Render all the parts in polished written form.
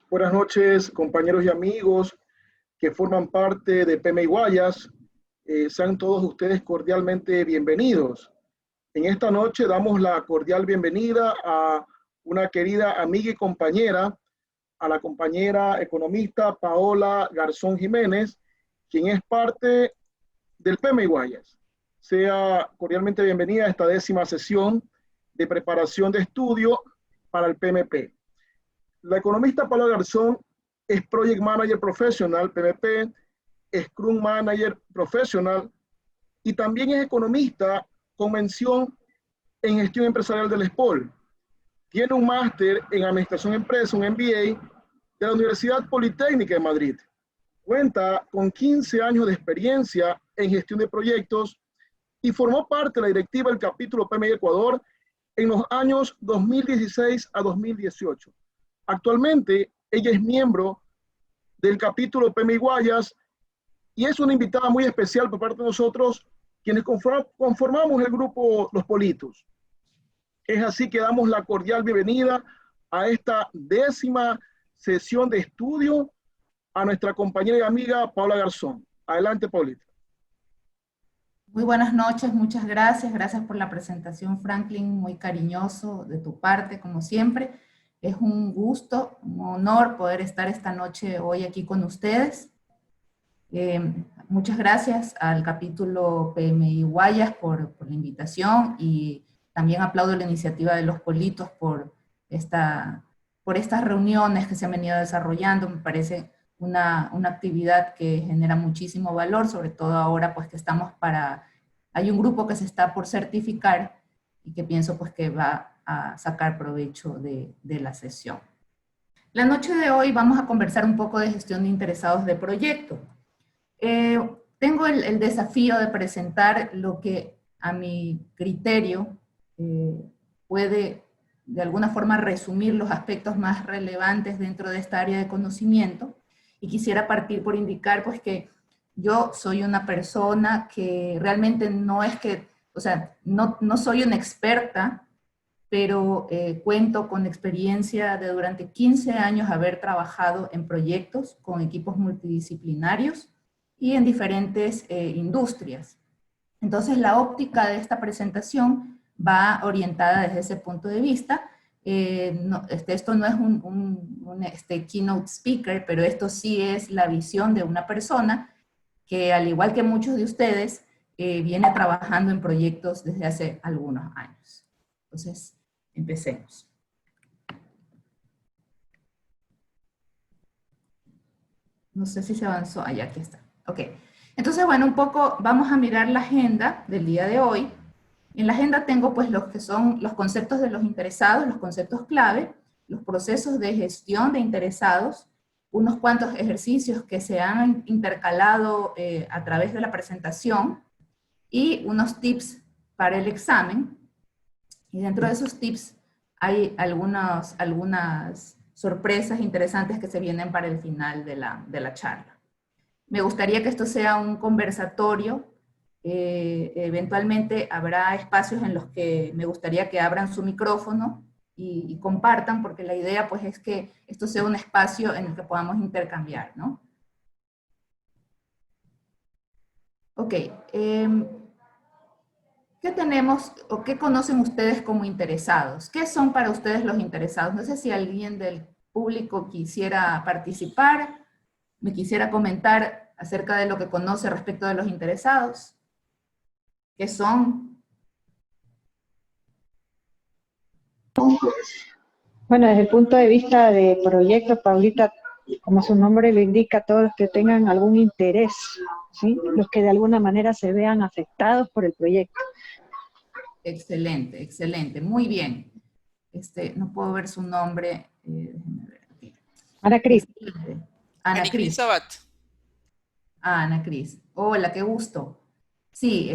Buenas noches, compañeros y amigos que forman parte de PMI Guayas. Sean todos ustedes cordialmente bienvenidos. En esta noche damos la cordial bienvenida a una querida amiga y compañera, a la compañera economista Paola Garzón Jiménez, quien es parte del PMI Guayas. Sea cordialmente bienvenida a esta 10ª sesión de preparación de estudio para el PMP. La economista Paola Garzón es Project Manager Professional, PMP, Scrum Manager Professional y también es economista con mención en gestión empresarial del SPOL. Tiene un máster en Administración de Empresas, un MBA de la Universidad Politécnica de Madrid. Cuenta con 15 años de experiencia en gestión de proyectos y formó parte de la directiva del capítulo PMI Ecuador en los años 2016 a 2018. Actualmente, ella es miembro del capítulo PMI Guayas y es una invitada muy especial por parte de nosotros, quienes conformamos el grupo Los Politos. Es así que damos la cordial bienvenida a esta 10ª sesión de estudio a nuestra compañera y amiga Paola Garzón. Adelante, Paulita. Muy buenas noches, muchas gracias. Gracias por la presentación, Franklin, muy cariñoso de tu parte, como siempre. Es un gusto, un honor poder estar esta noche hoy aquí con ustedes. Muchas gracias al capítulo PMI Guayas por la invitación y también aplaudo la iniciativa de Los Politos por estas reuniones que se han venido desarrollando. Me parece una actividad que genera muchísimo valor, sobre todo ahora pues que hay un grupo que se está por certificar y que pienso pues que va a sacar provecho de la sesión. La noche de hoy vamos a conversar un poco de gestión de interesados de proyecto. Tengo el desafío de presentar lo que a mi criterio puede de alguna forma resumir los aspectos más relevantes dentro de esta área de conocimiento. Y quisiera partir por indicar pues que yo soy una persona que realmente no es que, o sea, no soy una experta, pero cuento con experiencia de durante 15 años haber trabajado en proyectos con equipos multidisciplinarios y en diferentes industrias. Entonces la óptica de esta presentación va orientada desde ese punto de vista. Esto no es un keynote speaker, pero esto sí es la visión de una persona que, al igual que muchos de ustedes, viene trabajando en proyectos desde hace algunos años. Entonces, empecemos. No sé si se avanzó. Ah, ya, aquí está. Ok. Entonces, bueno, un poco vamos a mirar la agenda del día de hoy. En la agenda tengo pues los que son los conceptos de los interesados, los conceptos clave, los procesos de gestión de interesados, unos cuantos ejercicios que se han intercalado a través de la presentación y unos tips para el examen. Y dentro de esos tips hay algunas sorpresas interesantes que se vienen para el final de la charla. Me gustaría que esto sea un conversatorio. Eventualmente habrá espacios en los que me gustaría que abran su micrófono y compartan, porque la idea pues es que esto sea un espacio en el que podamos intercambiar, ¿no? Ok. ¿Qué tenemos o qué conocen ustedes como interesados? ¿Qué son para ustedes los interesados? No sé si alguien del público quisiera participar, me quisiera comentar acerca de lo que conoce respecto de los interesados. ¿Qué son? Bueno, desde el punto de vista de proyectos, Paulita, como su nombre lo indica, todos los que tengan algún interés, ¿sí? Los que de alguna manera se vean afectados por el proyecto. Excelente, excelente, muy bien. No puedo ver su nombre. Déjenme ver aquí. Ana Cris. Ana Cris Sabat. Ah, Ana Cris. Hola, qué gusto. Sí,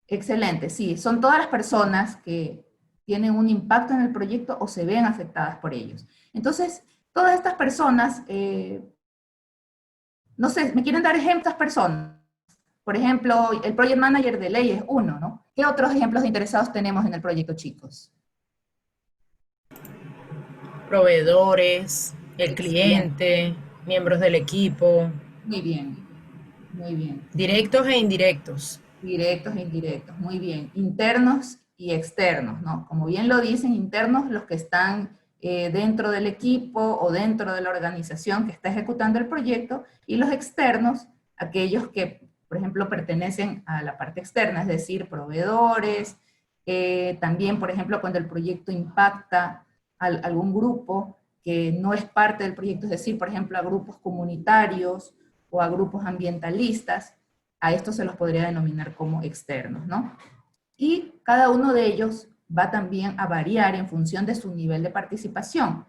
excelente, sí. Son todas las personas que tienen un impacto en el proyecto o se ven afectadas por ellos. Entonces, todas estas personas, no sé, ¿me quieren dar ejemplos de estas personas? Por ejemplo, el Project Manager de ley es uno, ¿no? ¿Qué otros ejemplos de interesados tenemos en el proyecto, chicos? proveedores, el Excelente. cliente, miembros del equipo, Muy bien, muy bien. directos e indirectos. Directos e indirectos, muy bien. Internos y externos, ¿no? Como bien lo dicen, internos los que están dentro del equipo o dentro de la organización que está ejecutando el proyecto, y los externos, aquellos que, por ejemplo, pertenecen a la parte externa, es decir, proveedores, también, por ejemplo, cuando el proyecto impacta a algún grupo que no es parte del proyecto, es decir, por ejemplo, a grupos comunitarios o a grupos ambientalistas, a estos se los podría denominar como externos, ¿no? Y cada uno de ellos va también a variar en función de su nivel de participación.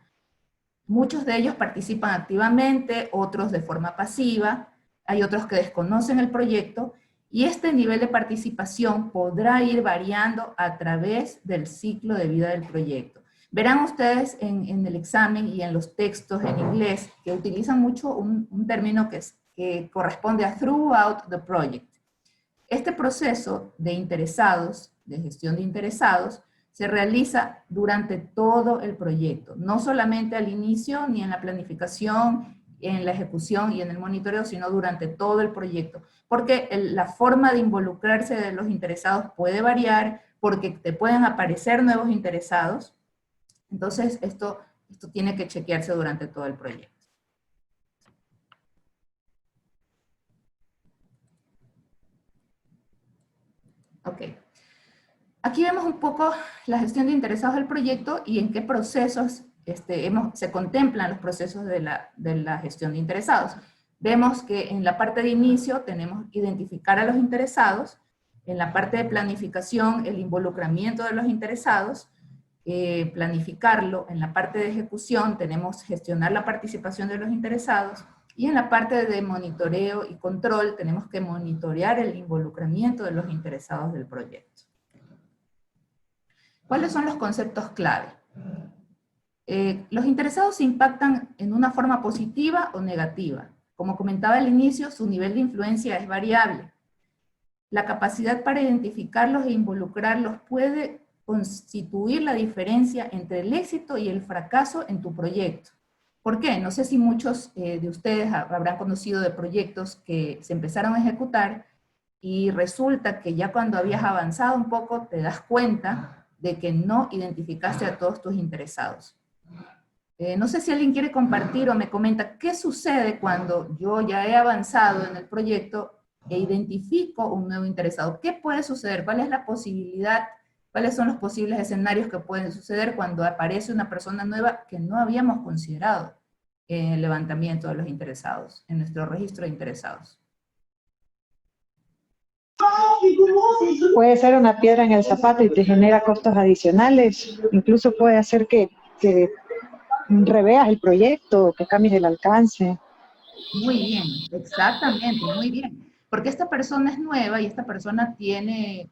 Muchos de ellos participan activamente, otros de forma pasiva, hay otros que desconocen el proyecto, y este nivel de participación podrá ir variando a través del ciclo de vida del proyecto. Verán ustedes en el examen y en los textos en inglés que utilizan mucho un término que corresponde a throughout the project. Este proceso de interesados, de gestión de interesados, se realiza durante todo el proyecto, no solamente al inicio, ni en la planificación, en la ejecución y en el monitoreo, sino durante todo el proyecto. Porque la forma de involucrarse de los interesados puede variar, porque te pueden aparecer nuevos interesados. Entonces, esto tiene que chequearse durante todo el proyecto. Ok. Aquí vemos un poco la gestión de interesados del proyecto y en qué procesos se contemplan los procesos de la gestión de interesados. Vemos que en la parte de inicio tenemos que identificar a los interesados, en la parte de planificación el involucramiento de los interesados, planificarlo, en la parte de ejecución tenemos gestionar la participación de los interesados, y en la parte de monitoreo y control tenemos que monitorear el involucramiento de los interesados del proyecto. ¿Cuáles son los conceptos clave? Los interesados se impactan en una forma positiva o negativa. Como comentaba al inicio, su nivel de influencia es variable. La capacidad para identificarlos e involucrarlos puede constituir la diferencia entre el éxito y el fracaso en tu proyecto. ¿Por qué? No sé si muchos de ustedes habrán conocido de proyectos que se empezaron a ejecutar y resulta que ya cuando habías avanzado un poco te das cuenta de que no identificaste a todos tus interesados. No sé si alguien quiere compartir o me comenta qué sucede cuando yo ya he avanzado en el proyecto e identifico un nuevo interesado. ¿Qué puede suceder? ¿Cuál es la posibilidad? ¿Cuáles son los posibles escenarios que pueden suceder cuando aparece una persona nueva que no habíamos considerado en el levantamiento de los interesados, en nuestro registro de interesados? Puede ser una piedra en el zapato y te genera costos adicionales. Incluso puede hacer que reveas el proyecto, que cambies el alcance. Muy bien, exactamente, muy bien. Porque esta persona es nueva y esta persona tiene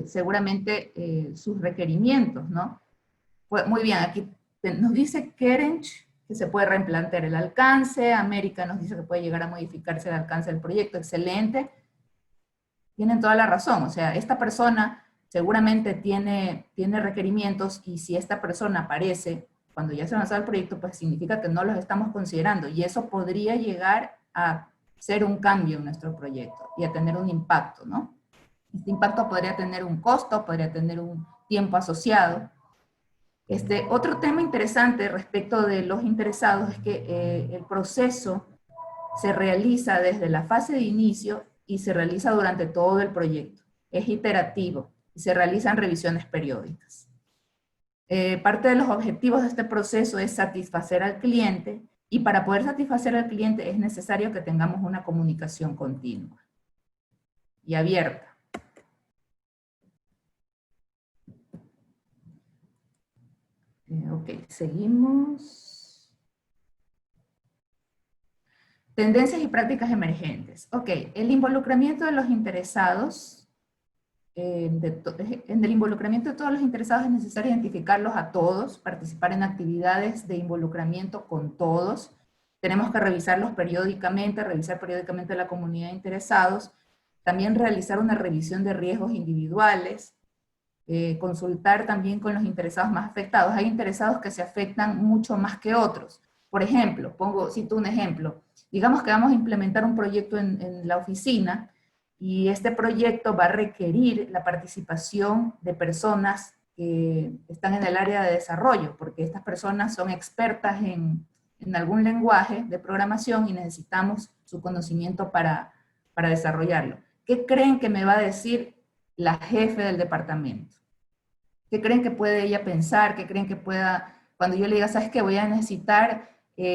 seguramente sus requerimientos, ¿no? Pues, muy bien, aquí nos dice Kerench que se puede replantear el alcance, América nos dice que puede llegar a modificarse el alcance del proyecto, excelente. Tienen toda la razón, o sea, esta persona seguramente tiene requerimientos y si esta persona aparece cuando ya se ha avanzado el proyecto, pues significa que no los estamos considerando y eso podría llegar a ser un cambio en nuestro proyecto y a tener un impacto, ¿no? Este impacto podría tener un costo, podría tener un tiempo asociado. Otro tema interesante respecto de los interesados es que el proceso se realiza desde la fase de inicio y se realiza durante todo el proyecto. Es iterativo y se realizan revisiones periódicas. Parte de los objetivos de este proceso es satisfacer al cliente y para poder satisfacer al cliente es necesario que tengamos una comunicación continua y abierta. Ok, seguimos. Tendencias y prácticas emergentes. Ok, el involucramiento de los interesados, en el involucramiento de todos los interesados es necesario identificarlos a todos, participar en actividades de involucramiento con todos. Tenemos que revisar periódicamente la comunidad de interesados. También realizar una revisión de riesgos individuales. consultar también con los interesados más afectados. Hay interesados que se afectan mucho más que otros. Por ejemplo, cito un ejemplo. Digamos que vamos a implementar un proyecto en la oficina y este proyecto va a requerir la participación de personas que están en el área de desarrollo, porque estas personas son expertas en algún lenguaje de programación y necesitamos su conocimiento para desarrollarlo. ¿Qué creen que me va a decir la jefe del departamento? ¿Qué creen que puede ella pensar? ¿Qué creen que pueda, cuando yo le diga, sabes que voy a necesitar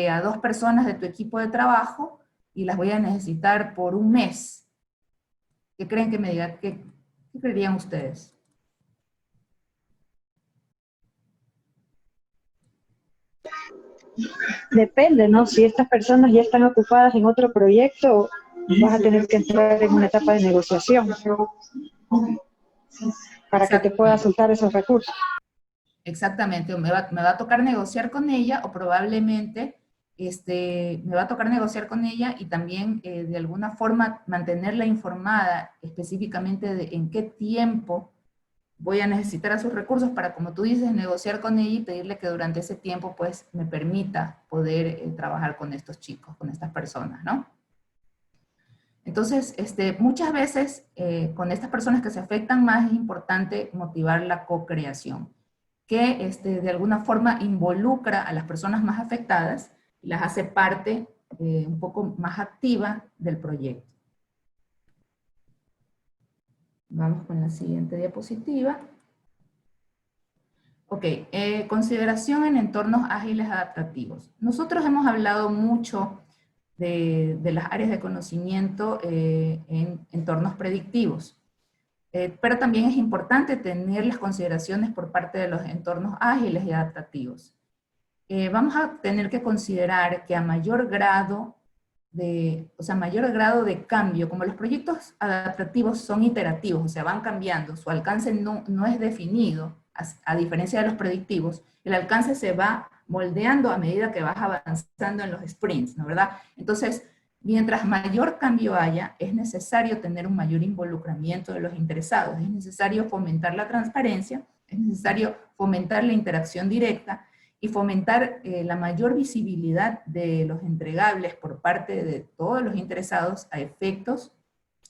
a 2 personas de tu equipo de trabajo y las voy a necesitar por un mes? ¿Qué creen que me diga? ¿Qué creerían ustedes? Depende, ¿no? Si estas personas ya están ocupadas en otro proyecto, vas a tener que entrar en una etapa de negociación para que te pueda soltar esos recursos. Exactamente, me va a tocar negociar con ella o probablemente me va a tocar negociar con ella y también de alguna forma mantenerla informada específicamente de en qué tiempo voy a necesitar a sus recursos para, como tú dices, negociar con ella y pedirle que durante ese tiempo pues me permita poder trabajar con estos chicos, con estas personas, ¿no? Entonces, muchas veces con estas personas que se afectan más es importante motivar la co-creación, que de alguna forma involucra a las personas más afectadas y las hace parte un poco más activa del proyecto. Vamos con la siguiente diapositiva. Ok, consideración en entornos ágiles adaptativos. Nosotros hemos hablado mucho de las áreas de conocimiento en entornos predictivos. Pero también es importante tener las consideraciones por parte de los entornos ágiles y adaptativos. Vamos a tener que considerar que a mayor grado de cambio, como los proyectos adaptativos son iterativos, o sea, van cambiando, su alcance no es definido, a diferencia de los predictivos, el alcance se va moldeando a medida que vas avanzando en los sprints, ¿no? ¿Verdad? Entonces, mientras mayor cambio haya, es necesario tener un mayor involucramiento de los interesados, es necesario fomentar la transparencia, es necesario fomentar la interacción directa y fomentar la mayor visibilidad de los entregables por parte de todos los interesados a efectos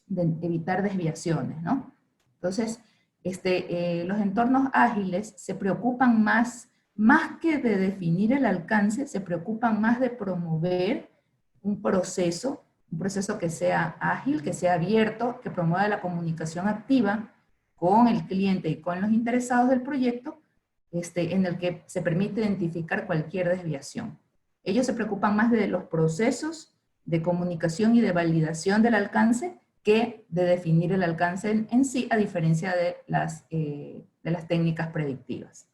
de evitar desviaciones, ¿no? Entonces, los entornos ágiles se preocupan más que de definir el alcance, se preocupan más de promover un proceso que sea ágil, que sea abierto, que promueva la comunicación activa con el cliente y con los interesados del proyecto, en el que se permite identificar cualquier desviación. Ellos se preocupan más de los procesos de comunicación y de validación del alcance que de definir el alcance en sí, a diferencia de las técnicas predictivas.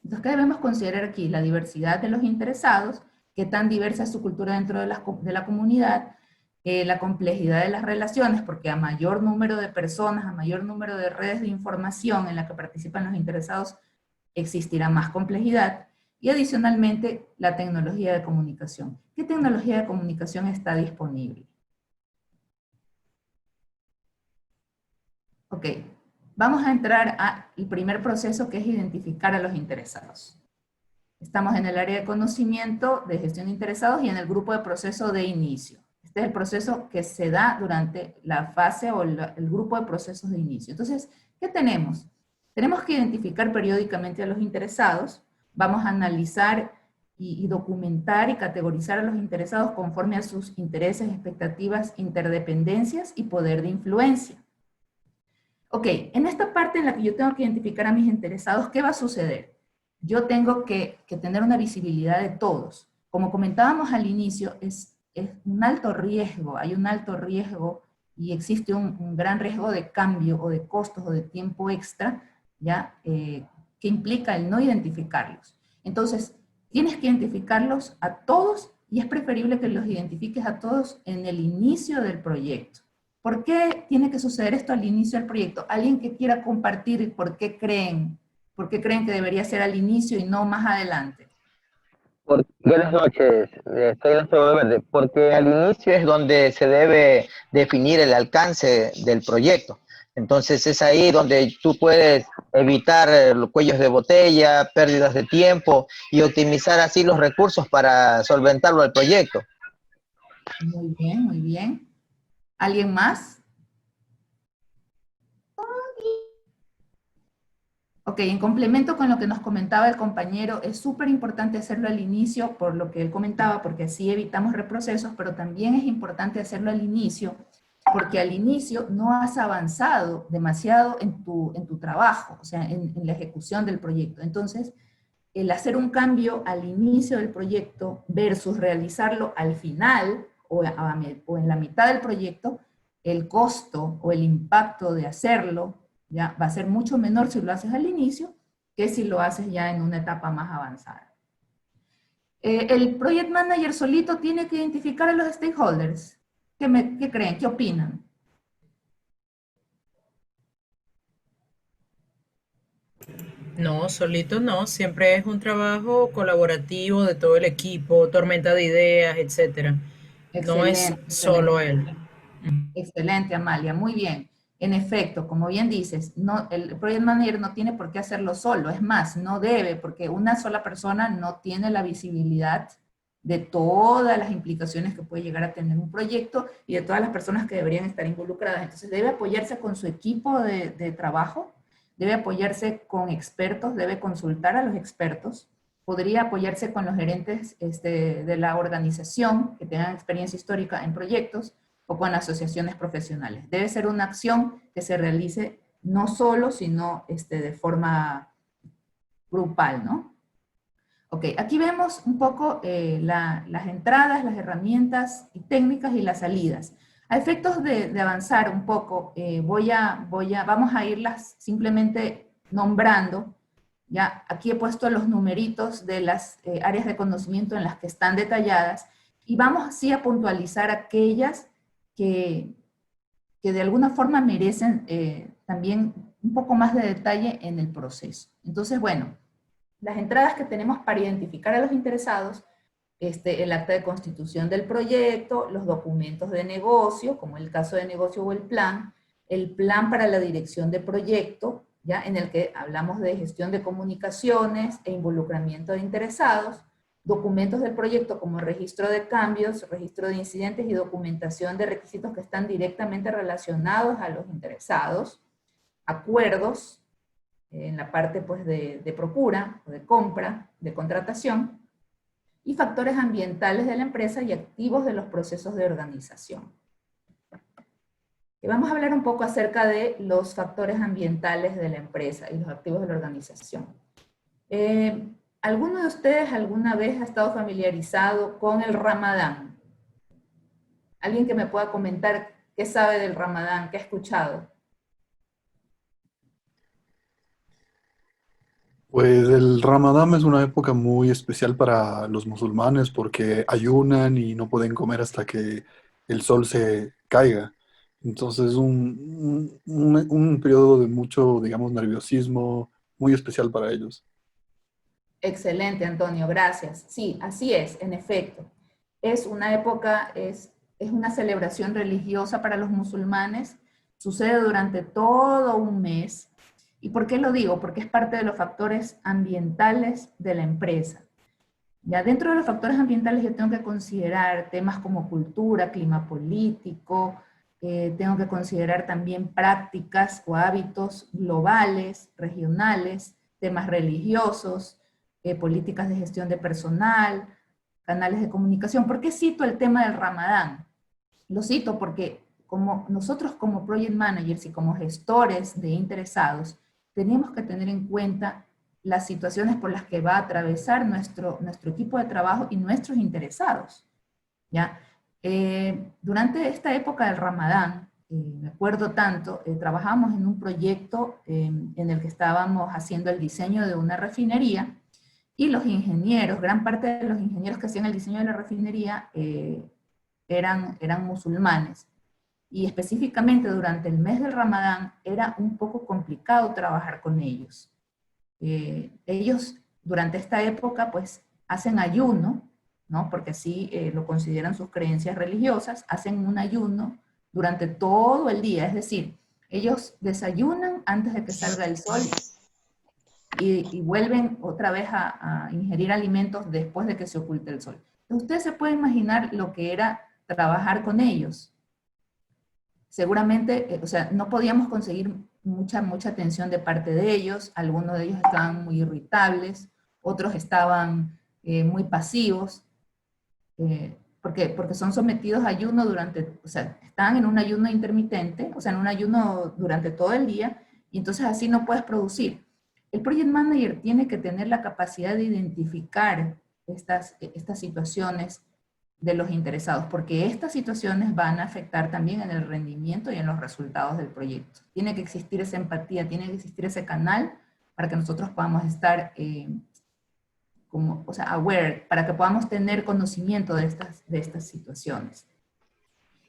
Entonces, ¿qué debemos considerar aquí? La diversidad de los interesados, qué tan diversa es su cultura dentro de la comunidad, la complejidad de las relaciones, porque a mayor número de personas, a mayor número de redes de información en la que participan los interesados, existirá más complejidad, y adicionalmente la tecnología de comunicación. ¿Qué tecnología de comunicación está disponible? Ok, vamos a entrar al primer proceso, que es identificar a los interesados. Estamos en el área de conocimiento, de gestión de interesados y en el grupo de proceso de inicio. Este es el proceso que se da durante la fase o el grupo de procesos de inicio. Entonces, ¿qué tenemos? Tenemos que identificar periódicamente a los interesados, vamos a analizar y documentar y categorizar a los interesados conforme a sus intereses, expectativas, interdependencias y poder de influencia. Ok, en esta parte en la que yo tengo que identificar a mis interesados, ¿qué va a suceder? Yo tengo que tener una visibilidad de todos. Como comentábamos al inicio, es un alto riesgo, hay un alto riesgo y existe un gran riesgo de cambio o de costos o de tiempo extra, ¿ya? Que implica el no identificarlos. Entonces, tienes que identificarlos a todos y es preferible que los identifiques a todos en el inicio del proyecto. ¿Por qué tiene que suceder esto al inicio del proyecto? Alguien que quiera compartir por qué creen que debería ser al inicio y no más adelante. Buenas noches, soy Alfredo Verde, porque al inicio es donde se debe definir el alcance del proyecto. Entonces es ahí donde tú puedes evitar los cuellos de botella, pérdidas de tiempo y optimizar así los recursos para solventarlo al proyecto. Muy bien, muy bien. ¿Alguien más? Ok, en complemento con lo que nos comentaba el compañero, es súper importante hacerlo al inicio, por lo que él comentaba, porque así evitamos reprocesos, pero también es importante hacerlo al inicio, porque al inicio no has avanzado demasiado en tu trabajo, o sea, en la ejecución del proyecto. Entonces, el hacer un cambio al inicio del proyecto versus realizarlo al final o en la mitad del proyecto, el costo o el impacto de hacerlo ya va a ser mucho menor si lo haces al inicio que si lo haces ya en una etapa más avanzada. El project manager solito tiene que identificar a los stakeholders. ¿Qué creen? ¿Qué opinan? No, solito no, siempre es un trabajo colaborativo de todo el equipo, tormenta de ideas, etcétera. No es Excelente, solo excelente. él. Excelente, Amalia, muy bien. En efecto, como bien dices, no, el project manager no tiene por qué hacerlo solo, es más, no debe, porque una sola persona no tiene la visibilidad de todas las implicaciones que puede llegar a tener un proyecto y de todas las personas que deberían estar involucradas. Entonces debe apoyarse con su equipo de trabajo, debe apoyarse con expertos, debe consultar a los expertos, podría apoyarse con los gerentes de la organización que tengan experiencia histórica en proyectos, o con asociaciones profesionales. Debe ser una acción que se realice no solo, sino de forma grupal, ¿no? Ok, aquí vemos un poco las entradas, las herramientas y técnicas y las salidas. A efectos de avanzar un poco, vamos a irlas simplemente nombrando. Ya, aquí he puesto los numeritos de las áreas de conocimiento en las que están detalladas y vamos así a puntualizar aquellas que, que de alguna forma merecen también un poco más de detalle en el proceso. Entonces, bueno, las entradas que tenemos para identificar a los interesados, el acta de constitución del proyecto, los documentos de negocio, como el caso de negocio o el plan para la dirección de proyecto, ya en el que hablamos de gestión de comunicaciones e involucramiento de interesados, documentos del proyecto como registro de cambios, registro de incidentes y documentación de requisitos que están directamente relacionados a los interesados, acuerdos en la parte pues, de procura, o de compra, de contratación, y factores ambientales de la empresa y activos de los procesos de organización. Y vamos a hablar un poco acerca de los factores ambientales de la empresa y los activos de la organización. ¿Alguno de ustedes alguna vez ha estado familiarizado con el Ramadán? ¿Alguien que me pueda comentar qué sabe del Ramadán, qué ha escuchado? Pues el Ramadán es una época muy especial para los musulmanes porque ayunan y no pueden comer hasta que el sol se caiga. Entonces es un periodo de mucho, digamos, nerviosismo muy especial para ellos. Excelente, Antonio, gracias. Sí, así es, en efecto. Es una época, es una celebración religiosa para los musulmanes, sucede durante todo un mes. ¿Y por qué lo digo? Porque es parte de los factores ambientales de la empresa. Ya dentro de los factores ambientales yo tengo que considerar temas como cultura, clima político, tengo que considerar también prácticas o hábitos globales, regionales, temas religiosos, políticas de gestión de personal, canales de comunicación. ¿Por qué cito el tema del Ramadán? Lo cito porque como nosotros como project managers y como gestores de interesados, tenemos que tener en cuenta las situaciones por las que va a atravesar nuestro equipo de trabajo y nuestros interesados. ¿Ya? Durante esta época del Ramadán, me acuerdo tanto, trabajamos en un proyecto en el que estábamos haciendo el diseño de una refinería y los ingenieros, gran parte de los ingenieros que hacían el diseño de la refinería eran musulmanes. Y específicamente durante el mes del Ramadán era un poco complicado trabajar con ellos. Ellos durante esta época pues hacen ayuno, ¿no? Porque así lo consideran sus creencias religiosas, hacen un ayuno durante todo el día, es decir, Ellos desayunan antes de que salga el sol y vuelven otra vez a ingerir alimentos después de que se oculte el sol. Entonces, usted se puede imaginar lo que era trabajar con ellos. Seguramente, o sea, no podíamos conseguir mucha atención de parte de ellos. Algunos de ellos estaban muy irritables, otros estaban muy pasivos, porque son sometidos a ayuno durante, o sea, están en un ayuno intermitente, o sea, en un ayuno durante todo el día, y entonces así no puedes producir. El project manager tiene que tener la capacidad de identificar estas situaciones de los interesados, porque estas situaciones van a afectar también en el rendimiento y en los resultados del proyecto. Tiene que existir esa empatía, tiene que existir ese canal para que nosotros podamos estar aware, para que podamos tener conocimiento de estas situaciones.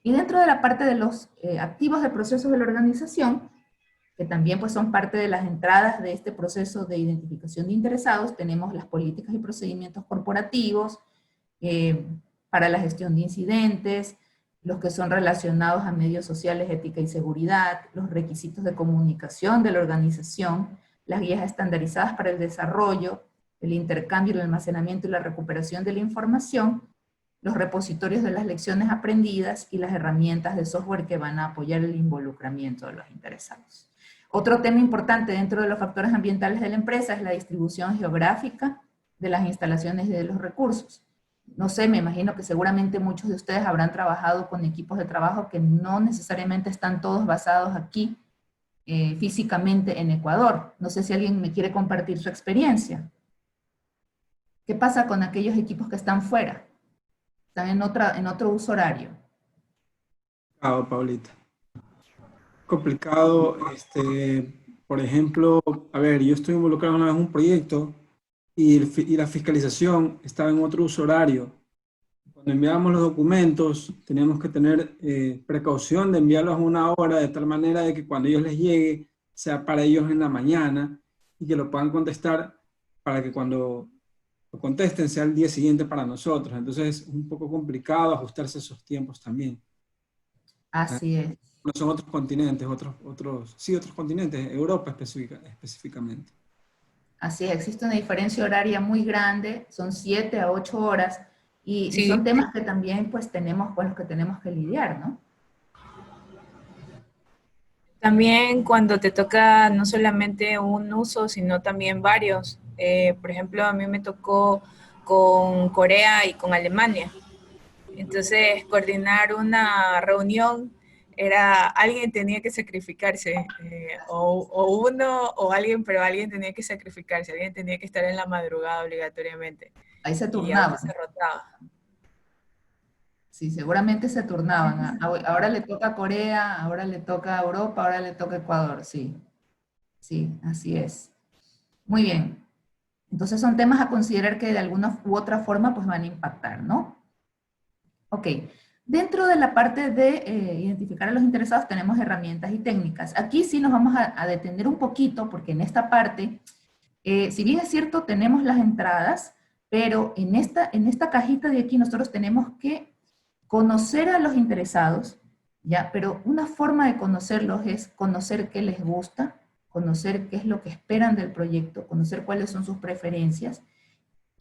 Y dentro de la parte de los activos de procesos de la organización, que también pues son parte de las entradas de este proceso de identificación de interesados, tenemos las políticas y procedimientos corporativos, para la gestión de incidentes, los que son relacionados a medios sociales, ética y seguridad, los requisitos de comunicación de la organización, las guías estandarizadas para el desarrollo, el intercambio, el almacenamiento y la recuperación de la información, los repositorios de las lecciones aprendidas y las herramientas de software que van a apoyar el involucramiento de los interesados. Otro tema importante dentro de los factores ambientales de la empresa es la distribución geográfica de las instalaciones y de los recursos. No sé, me imagino que seguramente muchos de ustedes habrán trabajado con equipos de trabajo que no necesariamente están todos basados aquí físicamente en Ecuador. No sé si alguien me quiere compartir su experiencia. ¿Qué pasa con aquellos equipos que están fuera? Están en otro uso horario. Paulita. Complicado, por ejemplo, a ver, yo estoy involucrado una vez en un proyecto y la fiscalización estaba en otro uso horario. Cuando enviábamos los documentos, teníamos que tener precaución de enviarlos a una hora, de tal manera de que cuando ellos les llegue, sea para ellos en la mañana y que lo puedan contestar para que cuando lo contesten sea el día siguiente para nosotros. Entonces es un poco complicado ajustarse a esos tiempos también. Así es. No son otros continentes, otros continentes, Europa específicamente. Así es, existe una diferencia horaria muy grande, son 7 a 8 horas, y Sí. son temas que también pues tenemos, con los que tenemos que lidiar, ¿no? También cuando te toca no solamente un uso, sino también varios. Por ejemplo, a mí me tocó con Corea y con Alemania. Entonces, coordinar una reunión era, alguien tenía que sacrificarse, o uno o alguien, pero alguien tenía que sacrificarse, alguien tenía que estar en la madrugada obligatoriamente. Ahí se Y turnaban. se rotaba. Sí, seguramente se turnaban. Ahora le toca a Corea, ahora le toca a Europa, ahora le toca a Ecuador, sí. Sí, así es. Muy bien. Entonces son temas a considerar que de alguna u otra forma pues van a impactar, ¿no? Ok. Dentro de la parte de identificar a los interesados tenemos herramientas y técnicas. Aquí sí nos vamos a detener un poquito porque en esta parte, si bien es cierto, tenemos las entradas, pero en esta cajita de aquí nosotros tenemos que conocer a los interesados, ¿ya? Pero una forma de conocerlos es conocer qué les gusta, conocer qué es lo que esperan del proyecto, conocer cuáles son sus preferencias,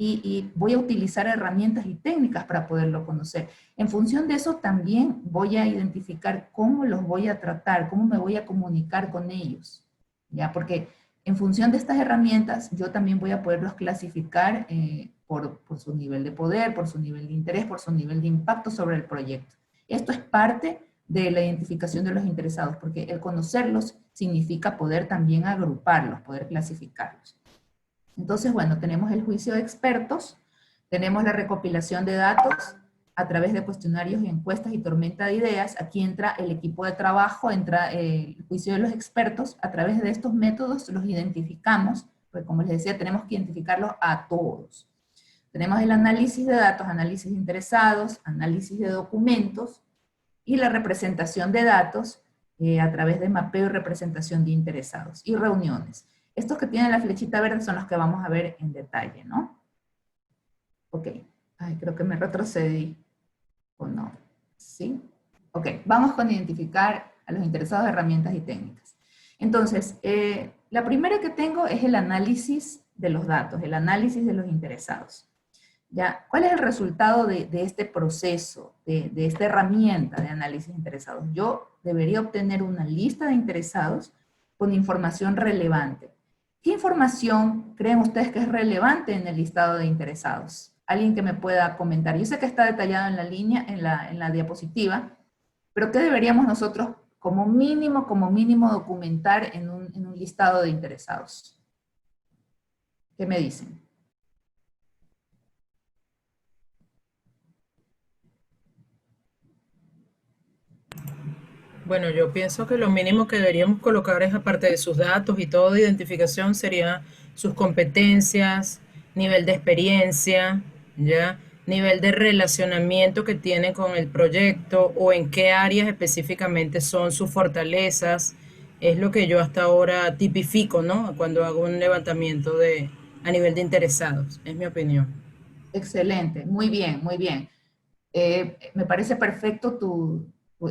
y voy a utilizar herramientas y técnicas para poderlo conocer. En función de eso también voy a identificar cómo los voy a tratar, cómo me voy a comunicar con ellos, ¿ya? Porque en función de estas herramientas yo también voy a poderlos clasificar por su nivel de poder, por su nivel de interés, por su nivel de impacto sobre el proyecto. Esto es parte de la identificación de los interesados, porque el conocerlos significa poder también agruparlos, poder clasificarlos. Entonces, bueno, tenemos el juicio de expertos, tenemos la recopilación de datos a través de cuestionarios y encuestas y tormenta de ideas. Aquí entra el equipo de trabajo, entra el juicio de los expertos. A través de estos métodos los identificamos, porque como les decía, tenemos que identificarlos a todos. Tenemos el análisis de datos, análisis de interesados, análisis de documentos y la representación de datos a través de mapeo y representación de interesados y reuniones. Estos que tienen la flechita verde son los que vamos a ver en detalle, ¿no? Ok. Ay, creo que me retrocedí. ¿O no? ¿Sí? Ok, vamos con identificar a los interesados de herramientas y técnicas. Entonces, la primera que tengo es el análisis de los datos, el análisis de los interesados. ¿Ya? ¿Cuál es el resultado de este proceso, de esta herramienta de análisis de interesados? Yo debería obtener una lista de interesados con información relevante. ¿Qué información creen ustedes que es relevante en el listado de interesados? Alguien que me pueda comentar. Yo sé que está detallado en la línea, en la diapositiva, pero ¿qué deberíamos nosotros como mínimo documentar en un listado de interesados? ¿Qué me dicen? Bueno, yo pienso que lo mínimo que deberíamos colocar es, aparte de sus datos y todo de identificación, sería sus competencias, nivel de experiencia, ¿ya? Nivel de relacionamiento que tiene con el proyecto o en qué áreas específicamente son sus fortalezas. Es lo que yo hasta ahora tipifico, ¿no? Cuando hago un levantamiento a nivel de interesados, es mi opinión. Excelente, muy bien, muy bien. Me parece perfecto tu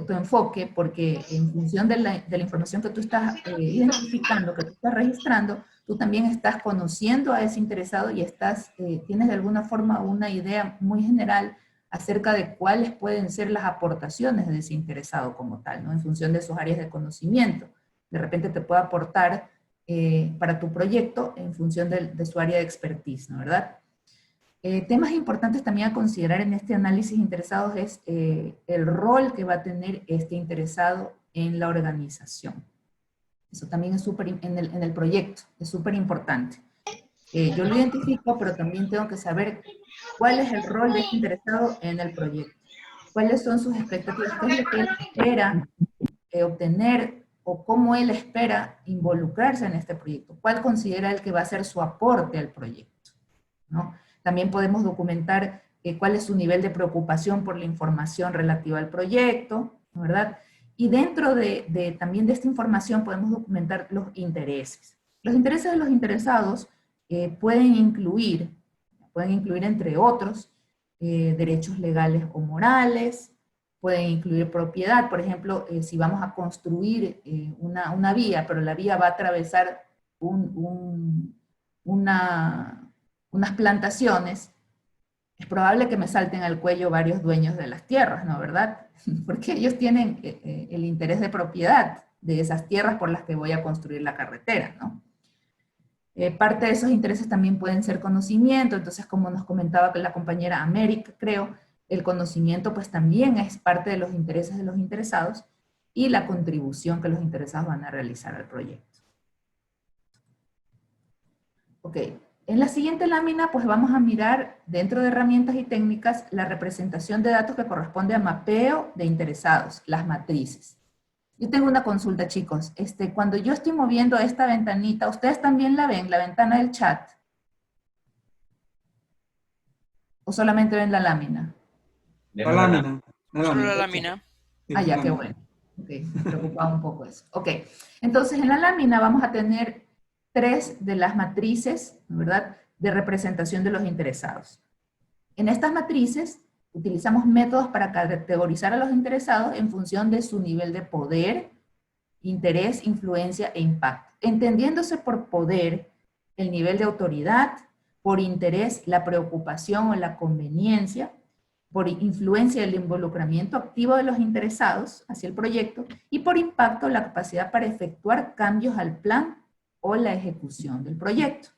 enfoque, porque en función de la información que tú estás identificando, que tú estás registrando, tú también estás conociendo a ese interesado y tienes de alguna forma una idea muy general acerca de cuáles pueden ser las aportaciones de ese interesado como tal, ¿no? En función de sus áreas de conocimiento. De repente te puede aportar para tu proyecto en función de su área de expertise, ¿no? ¿Verdad? Temas importantes también a considerar en este análisis de interesados es el rol que va a tener este interesado en la organización. Eso también es súper, en el proyecto, es súper importante. Yo lo identifico, pero también tengo que saber cuál es el rol de este interesado en el proyecto. ¿Cuáles son sus expectativas? ¿Qué es lo que él espera obtener o cómo él espera involucrarse en este proyecto? ¿Cuál considera él que va a ser su aporte al proyecto? ¿No? También podemos documentar cuál es su nivel de preocupación por la información relativa al proyecto, ¿verdad? Y dentro también de esta información podemos documentar los intereses. Los intereses de los interesados pueden incluir entre otros derechos legales o morales, pueden incluir propiedad. Por ejemplo, si vamos a construir una vía, pero la vía va a atravesar unas plantaciones, es probable que me salten al cuello varios dueños de las tierras, ¿no? ¿Verdad? Porque ellos tienen el interés de propiedad de esas tierras por las que voy a construir la carretera, ¿no? Parte de esos intereses también pueden ser conocimiento. Entonces, como nos comentaba la compañera América, creo, el conocimiento pues también es parte de los intereses de los interesados y la contribución que los interesados van a realizar al proyecto. Ok. En la siguiente lámina, pues vamos a mirar dentro de herramientas y técnicas la representación de datos que corresponde a mapeo de interesados, las matrices. Yo tengo una consulta, chicos. Cuando yo estoy moviendo esta ventanita, ¿ustedes también la ven, la ventana del chat? ¿O solamente ven la lámina? La lámina. Solo la lámina. Ah, ya, qué bueno. Ok, me preocupaba un poco eso. Ok, entonces en la lámina vamos a tener 3 de las matrices, ¿verdad?, de representación de los interesados. En estas matrices utilizamos métodos para categorizar a los interesados en función de su nivel de poder, interés, influencia e impacto. Entendiéndose por poder el nivel de autoridad, por interés la preocupación o la conveniencia, por influencia el involucramiento activo de los interesados hacia el proyecto y por impacto la capacidad para efectuar cambios al plan o la ejecución del proyecto.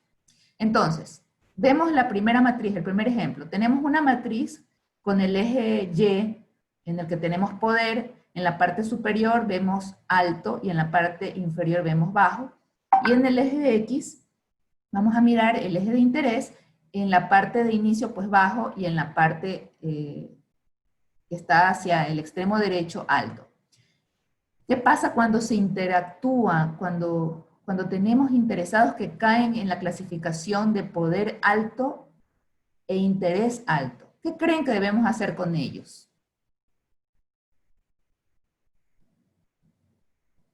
Entonces, vemos la primera matriz, el primer ejemplo. Tenemos una matriz con el eje Y en el que tenemos poder, en la parte superior vemos alto y en la parte inferior vemos bajo. Y en el eje X vamos a mirar el eje de interés, en la parte de inicio pues bajo y en la parte que está hacia el extremo derecho alto. ¿Qué pasa cuando se interactúa, cuando tenemos interesados que caen en la clasificación de poder alto e interés alto? ¿Qué creen que debemos hacer con ellos?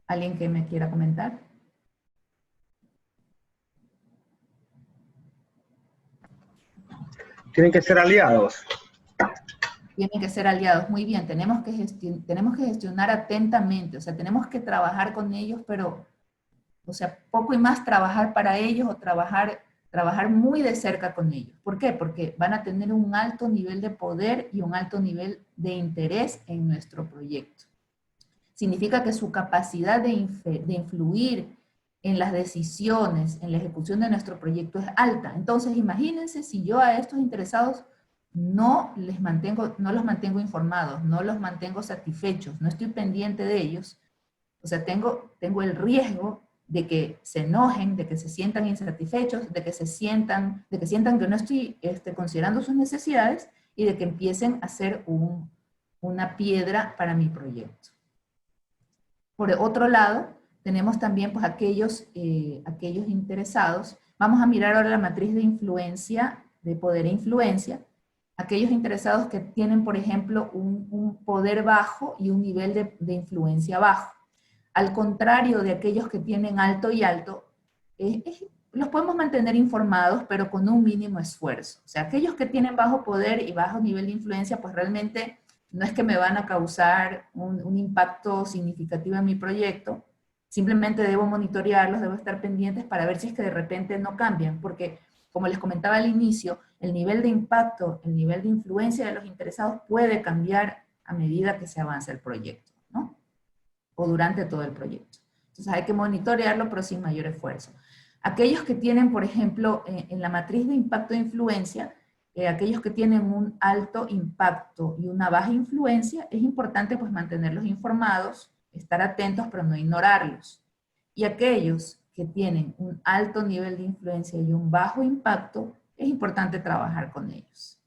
¿Alguien que me quiera comentar? Tienen que ser aliados. Tienen que ser aliados, muy bien, tenemos que gestionar atentamente, o sea, tenemos que trabajar con ellos, pero, o sea, poco y más trabajar para ellos o trabajar muy de cerca con ellos. ¿Por qué? Porque van a tener un alto nivel de poder y un alto nivel de interés en nuestro proyecto. Significa que su capacidad de influir en las decisiones, en la ejecución de nuestro proyecto es alta. Entonces, imagínense si yo a estos interesados no los mantengo informados, no los mantengo satisfechos, no estoy pendiente de ellos. O sea, tengo el riesgo de que se enojen, de que se sientan insatisfechos, de que sientan que no estoy considerando sus necesidades y de que empiecen a ser una piedra para mi proyecto. Por otro lado, tenemos también pues aquellos interesados. Vamos a mirar ahora la matriz de influencia, de poder e influencia. Aquellos interesados que tienen, por ejemplo, un poder bajo y un nivel de influencia bajo. Al contrario de aquellos que tienen alto y alto, los podemos mantener informados, pero con un mínimo esfuerzo. O sea, aquellos que tienen bajo poder y bajo nivel de influencia, pues realmente no es que me van a causar un impacto significativo en mi proyecto, simplemente debo monitorearlos, debo estar pendientes para ver si es que de repente no cambian, porque como les comentaba al inicio, el nivel de impacto, el nivel de influencia de los interesados puede cambiar a medida que se avanza el proyecto, ¿no? O durante todo el proyecto. Entonces hay que monitorearlo, pero sin mayor esfuerzo. Aquellos que tienen, por ejemplo, en la matriz de impacto e influencia, aquellos que tienen un alto impacto y una baja influencia, es importante pues mantenerlos informados, estar atentos, pero no ignorarlos. Y aquellos que tienen un alto nivel de influencia y un bajo impacto, es importante trabajar con ellos.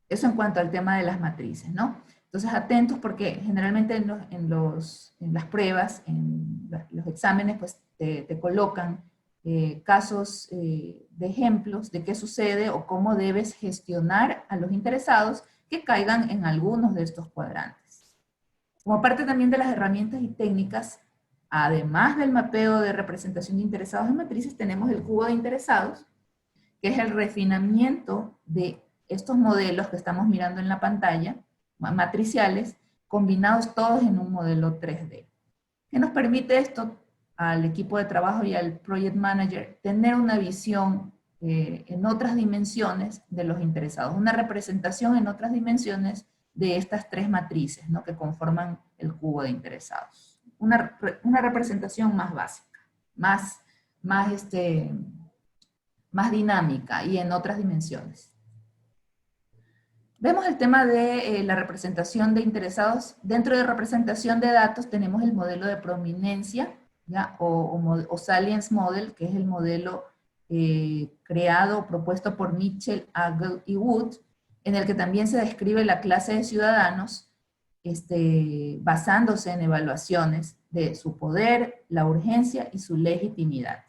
Eso en cuanto al tema de las matrices, ¿no? Entonces, atentos porque generalmente en las pruebas, en los exámenes, pues te colocan casos de ejemplos de qué sucede o cómo debes gestionar a los interesados que caigan en algunos de estos cuadrantes. Como parte también de las herramientas y técnicas, además del mapeo de representación de interesados en matrices, tenemos el cubo de interesados, que es el refinamiento de estos modelos que estamos mirando en la pantalla, matriciales, combinados todos en un modelo 3D. ¿Qué nos permite esto al equipo de trabajo y al project manager? Tener una visión en otras dimensiones de los interesados, una representación en otras dimensiones de estas tres matrices, ¿no?, que conforman el cubo de interesados. Una representación más básica, más dinámica y en otras dimensiones. Vemos el tema de la representación de interesados. Dentro de representación de datos tenemos el modelo de prominencia, ¿ya? O Salience Model, que es el modelo creado, propuesto por Mitchell, Agel y Wood, en el que también se describe la clase de ciudadanos basándose en evaluaciones de su poder, la urgencia y su legitimidad.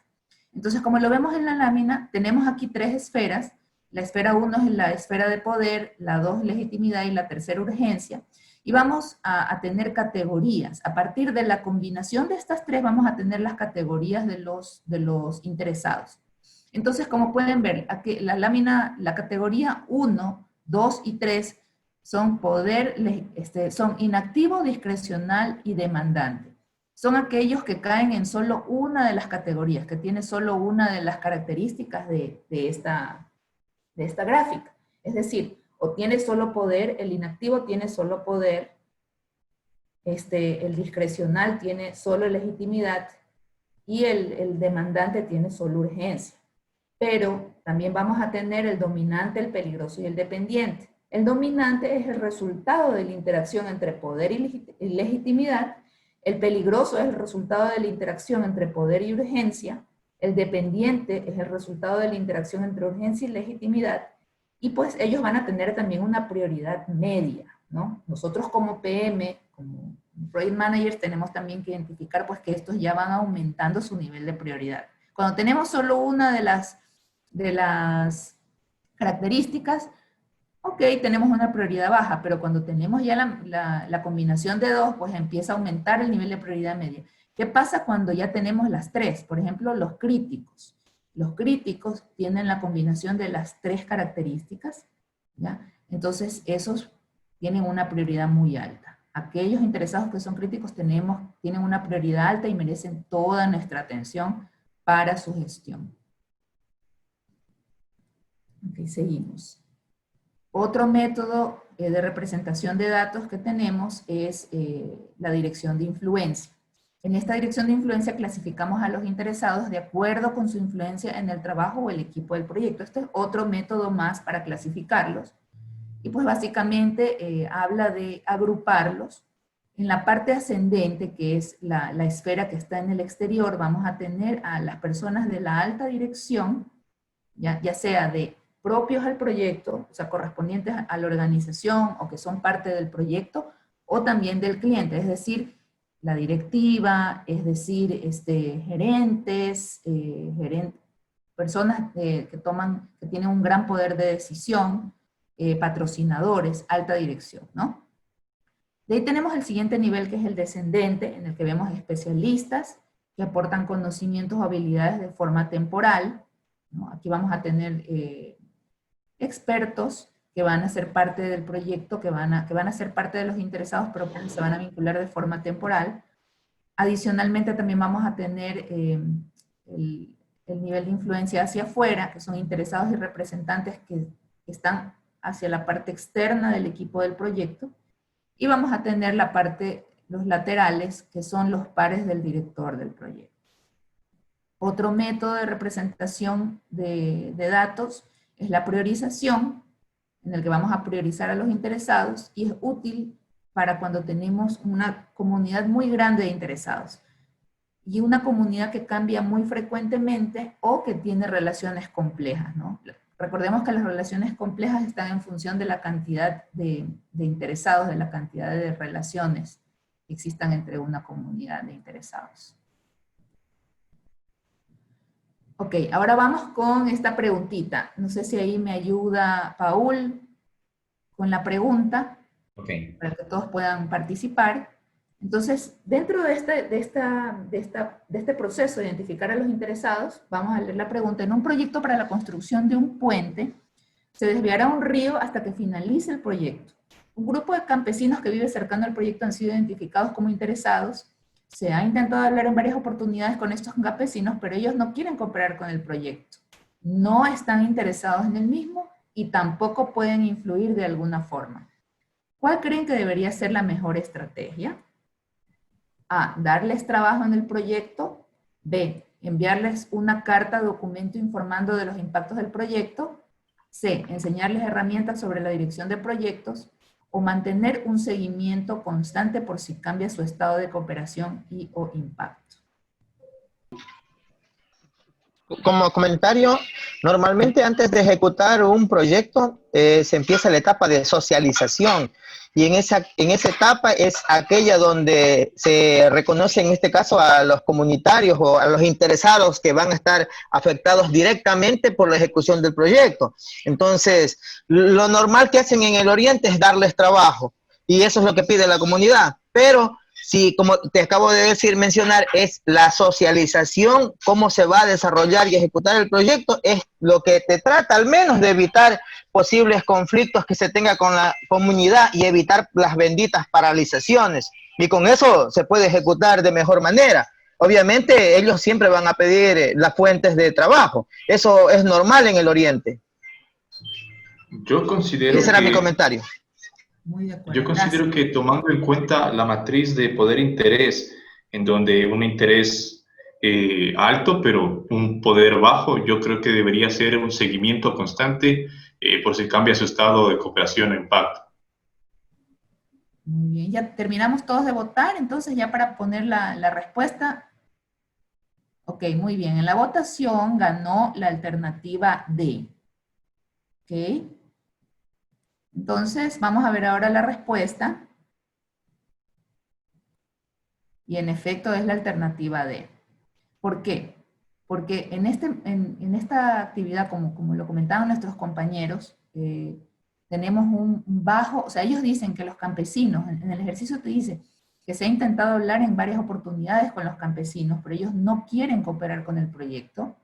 Entonces, como lo vemos en la lámina, tenemos aquí tres esferas. La esfera 1 es la esfera de poder, la 2 legitimidad y la tercera urgencia. Y vamos a tener categorías. A partir de la combinación de estas tres vamos a tener las categorías de los interesados. Entonces, como pueden ver, aquí la lámina, la categoría 1, 2 y 3 son son inactivo, discrecional y demandante. Son aquellos que caen en solo una de las categorías, que tiene solo una de las características de esta gráfica. Es decir, o tiene solo poder, el inactivo tiene solo poder, el discrecional tiene solo legitimidad y el demandante tiene solo urgencia. Pero también vamos a tener el dominante, el peligroso y el dependiente. El dominante es el resultado de la interacción entre poder y legitimidad. El peligroso es el resultado de la interacción entre poder y urgencia. El dependiente es el resultado de la interacción entre urgencia y legitimidad. Y pues ellos van a tener también una prioridad media, ¿no? Nosotros como PM, como Project Managers, tenemos también que identificar pues que estos ya van aumentando su nivel de prioridad. Cuando tenemos solo una de las características, ok, tenemos una prioridad baja, pero cuando tenemos ya la combinación de dos, pues empieza a aumentar el nivel de prioridad media. ¿Qué pasa cuando ya tenemos las tres? Por ejemplo, los críticos. Los críticos tienen la combinación de las tres características, ¿ya? Entonces, esos tienen una prioridad muy alta. Aquellos interesados que son críticos tienen una prioridad alta y merecen toda nuestra atención para su gestión. Ok, seguimos. Otro método de representación de datos que tenemos es la dirección de influencia. En esta dirección de influencia clasificamos a los interesados de acuerdo con su influencia en el trabajo o el equipo del proyecto. Este es otro método más para clasificarlos. Y pues básicamente habla de agruparlos. En la parte ascendente, que es la esfera que está en el exterior, vamos a tener a las personas de la alta dirección, ya sea de propios al proyecto, o sea, correspondientes a la organización o que son parte del proyecto, o también del cliente, es decir, la directiva, es decir, gerentes, personas que tienen un gran poder de decisión, patrocinadores, alta dirección, ¿no? De ahí tenemos el siguiente nivel, que es el descendente, en el que vemos especialistas que aportan conocimientos o habilidades de forma temporal, ¿no? Aquí vamos a tener expertos que van a ser parte del proyecto, que van a ser parte de los interesados, pero que se van a vincular de forma temporal. Adicionalmente también vamos a tener el nivel de influencia hacia afuera, que son interesados y representantes que están hacia la parte externa del equipo del proyecto. Y vamos a tener los laterales, que son los pares del director del proyecto. Otro método de representación de datos es la priorización, en el que vamos a priorizar a los interesados, y es útil para cuando tenemos una comunidad muy grande de interesados y una comunidad que cambia muy frecuentemente o que tiene relaciones complejas, ¿no? Recordemos que las relaciones complejas están en función de la cantidad de interesados, de la cantidad de relaciones que existan entre una comunidad de interesados. Ok, ahora vamos con esta preguntita. No sé si ahí me ayuda Paul con la pregunta, para que todos puedan participar. Entonces, dentro de este proceso de identificar a los interesados, vamos a leer la pregunta. En un proyecto para la construcción de un puente, se desviará un río hasta que finalice el proyecto. Un grupo de campesinos que vive cercano al proyecto han sido identificados como interesados. Se ha intentado hablar en varias oportunidades con estos campesinos, pero ellos no quieren cooperar con el proyecto. No están interesados en el mismo y tampoco pueden influir de alguna forma. ¿Cuál creen que debería ser la mejor estrategia? A, darles trabajo en el proyecto. B, enviarles una carta documento informando de los impactos del proyecto. C, enseñarles herramientas sobre la dirección de proyectos. O mantener un seguimiento constante por si cambia su estado de cooperación y o impacto. Como comentario, normalmente antes de ejecutar un proyecto se empieza la etapa de socialización, y en esa etapa es aquella donde se reconoce en este caso a los comunitarios o a los interesados que van a estar afectados directamente por la ejecución del proyecto. Entonces, lo normal que hacen en el Oriente es darles trabajo, y eso es lo que pide la comunidad, pero sí, como te acabo de mencionar, es la socialización, cómo se va a desarrollar y ejecutar el proyecto, es lo que te trata al menos de evitar posibles conflictos que se tenga con la comunidad y evitar las benditas paralizaciones. Y con eso se puede ejecutar de mejor manera. Obviamente ellos siempre van a pedir las fuentes de trabajo. Eso es normal en el Oriente. Yo considero Ese era mi comentario. Muy de acuerdo. Yo considero que tomando en cuenta la matriz de poder-interés, en donde un interés alto, pero un poder bajo, yo creo que debería ser un seguimiento constante por si cambia su estado de cooperación o impacto. Muy bien, ya terminamos todos de votar, entonces ya para poner la respuesta. Ok, muy bien. En la votación ganó la alternativa D. Ok. Entonces, vamos a ver ahora la respuesta. Y en efecto es la alternativa D. ¿Por qué? Porque en esta actividad, como lo comentaban nuestros compañeros, tenemos un bajo, o sea, ellos dicen que los campesinos, en el ejercicio te dice que se ha intentado hablar en varias oportunidades con los campesinos, pero ellos no quieren cooperar con el proyecto,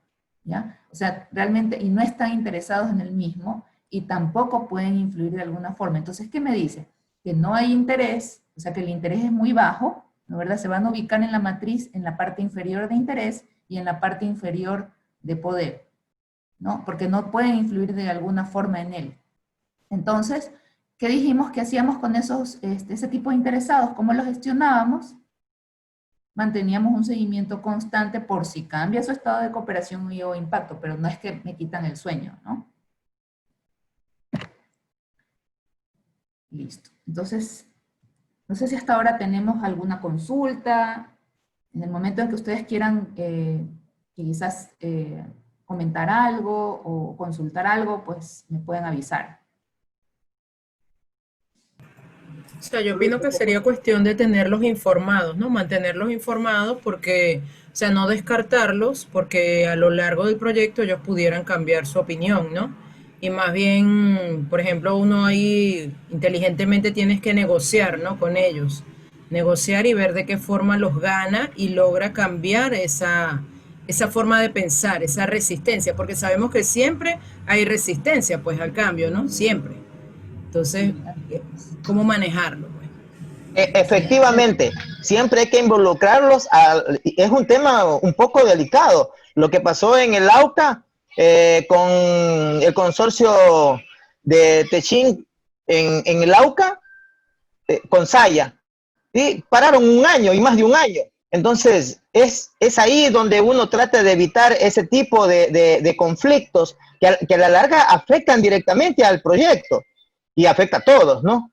¿ya? O sea, realmente, y no están interesados en el mismo. y tampoco pueden influir de alguna forma. Entonces, ¿qué me dice? Que no hay interés, o sea que el interés es muy bajo, ¿no, verdad? Se van a ubicar en la matriz, en la parte inferior de interés y en la parte inferior de poder, ¿no? Porque no pueden influir de alguna forma en él. Entonces, ¿qué dijimos que hacíamos con ese tipo de interesados? ¿Cómo los gestionábamos? Manteníamos un seguimiento constante por si cambia su estado de cooperación o impacto, pero no es que me quitan el sueño, ¿no? Listo. Entonces, no sé si hasta ahora tenemos alguna consulta. En el momento en que ustedes quieran quizás comentar algo o consultar algo, pues me pueden avisar. O sea, yo opino que sería cuestión de tenerlos informados, ¿no? Mantenerlos informados porque, o sea, no descartarlos porque a lo largo del proyecto ellos pudieran cambiar su opinión, ¿no? Y más bien, por ejemplo, uno ahí inteligentemente tienes que negociar, ¿no? Con ellos. Negociar y ver de qué forma los gana y logra cambiar esa forma de pensar, esa resistencia, porque sabemos que siempre hay resistencia, pues, al cambio, ¿no? Siempre. Entonces, ¿cómo manejarlo? Efectivamente, siempre hay que involucrarlos. Es un tema un poco delicado. Lo que pasó en el AUCA con el consorcio de Techín en el AUCA, con Saya, ¿sí? Pararon un año y más de un año. Entonces, es ahí donde uno trata de evitar ese tipo de conflictos que a la larga afectan directamente al proyecto. Y afecta a todos, ¿no?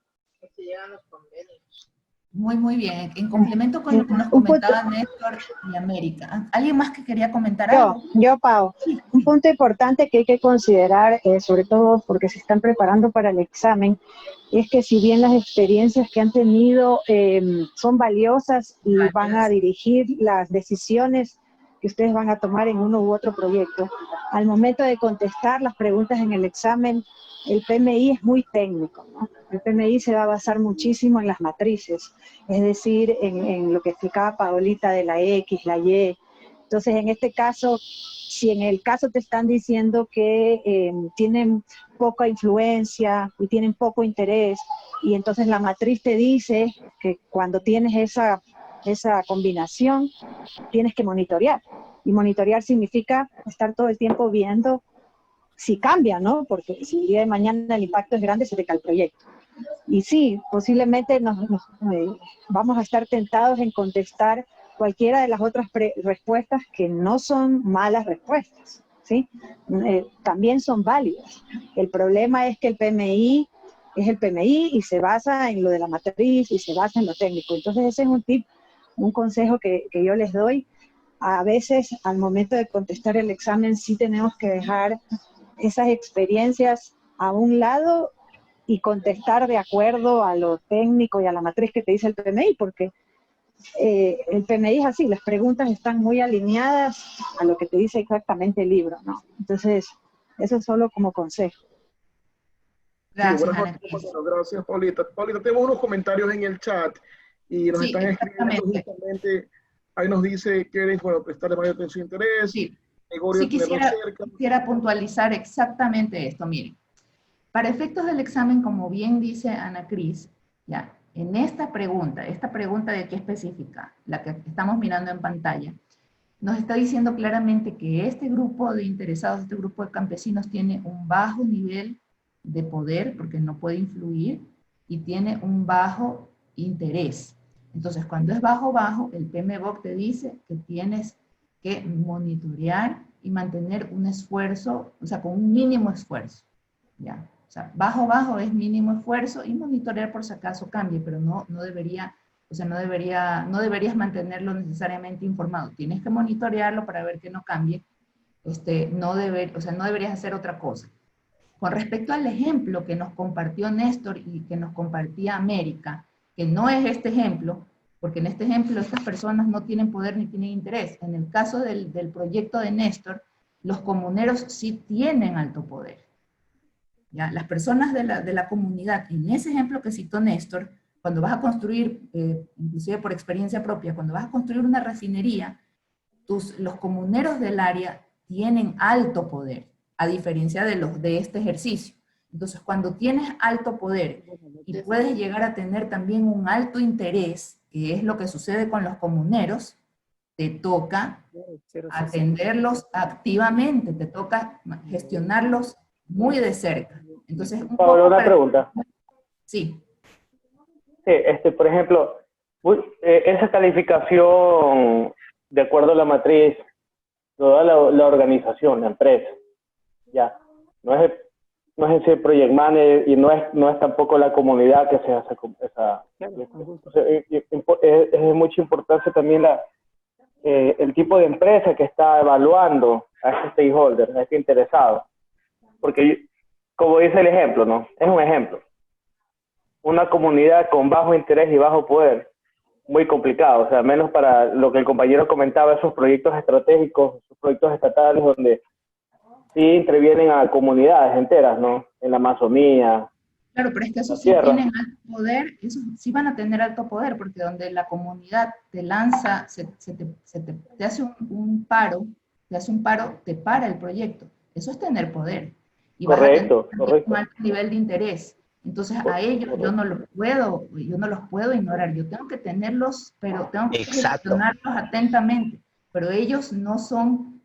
Muy bien. En complemento con lo que nos comentaba Néstor y América. ¿Alguien más que quería comentar algo? Yo, Pau. Sí. Un punto importante que hay que considerar, sobre todo porque se están preparando para el examen, es que si bien las experiencias que han tenido son valiosas y van a dirigir las decisiones que ustedes van a tomar en uno u otro proyecto, al momento de contestar las preguntas en el examen, el PMI es muy técnico, ¿no? El PMI se va a basar muchísimo en las matrices, es decir, en lo que explicaba Paolita de la X, la Y. Entonces, en este caso, si en el caso te están diciendo que tienen poca influencia y tienen poco interés, y entonces la matriz te dice que cuando tienes esa combinación, tienes que monitorear. Y monitorear significa estar todo el tiempo viendo si cambia, ¿no? Porque si el día de mañana el impacto es grande, se te cae el proyecto. Y sí, posiblemente vamos a estar tentados en contestar cualquiera de las otras respuestas que no son malas respuestas, ¿sí? También son válidas. El problema es que el PMI es el PMI y se basa en lo de la matriz y se basa en lo técnico. Entonces ese es un tip, un consejo que yo les doy. A veces, al momento de contestar el examen, sí tenemos que dejar esas experiencias a un lado y contestar de acuerdo a lo técnico y a la matriz que te dice el PMI, porque el PMI es así, las preguntas están muy alineadas a lo que te dice exactamente el libro, ¿no? Entonces, eso es solo como consejo. Gracias, sí, gracias, Paulita. Paulita, tenemos unos comentarios en el chat y nos están escribiendo justamente. Ahí nos dice que bueno, prestarle mayor atención e interés. Sí, sí quisiera puntualizar exactamente esto. Miren, para efectos del examen, como bien dice Ana Cris, ya, en esta pregunta de aquí específica, la que estamos mirando en pantalla, nos está diciendo claramente que este grupo de interesados, este grupo de campesinos tiene un bajo nivel de poder, porque no puede influir, y tiene un bajo interés. Entonces, cuando es bajo, el PMBOK te dice que tienes que monitorear y mantener un esfuerzo, o sea, con un mínimo esfuerzo, ¿ya? O sea, bajo es mínimo esfuerzo y monitorear por si acaso cambie, pero no deberías mantenerlo necesariamente informado. Tienes que monitorearlo para ver que no cambie, no deberías hacer otra cosa. Con respecto al ejemplo que nos compartió Néstor y que nos compartía América, que no es este ejemplo, porque en este ejemplo estas personas no tienen poder ni tienen interés. En el caso del proyecto de Néstor, los comuneros sí tienen alto poder. ¿Ya? Las personas de la comunidad, en ese ejemplo que citó Néstor, cuando vas a construir, inclusive por experiencia propia, cuando vas a construir una refinería, los comuneros del área tienen alto poder, a diferencia de este ejercicio. Entonces, cuando tienes alto poder y puedes llegar a tener también un alto interés, que es lo que sucede con los comuneros, te toca atenderlos activamente, te toca gestionarlos muy de cerca. Entonces, un Pablo, poco una para... pregunta. Sí. Sí, por ejemplo, esa calificación, de acuerdo a la matriz, lo da la organización, la empresa. Ya. No es ese project manager y no es tampoco la comunidad que se hace con esa. Es mucha importancia también el tipo de empresa que está evaluando a ese stakeholder, a ese interesado. Porque, como dice el ejemplo, ¿no? Es un ejemplo. Una comunidad con bajo interés y bajo poder, muy complicado, o sea, menos para lo que el compañero comentaba, esos proyectos estratégicos, esos proyectos estatales donde sí intervienen a comunidades enteras, ¿no? En la Amazonía. Claro, pero es que esos sí tienen alto poder, esos sí van a tener alto poder, porque donde la comunidad te lanza, te hace un paro, te para el proyecto. Eso es tener poder. Y Correcto, vas a tener un alto nivel de interés. Entonces a ellos yo no los puedo ignorar, yo tengo que tenerlos, pero tengo que gestionarlos atentamente, pero ellos no son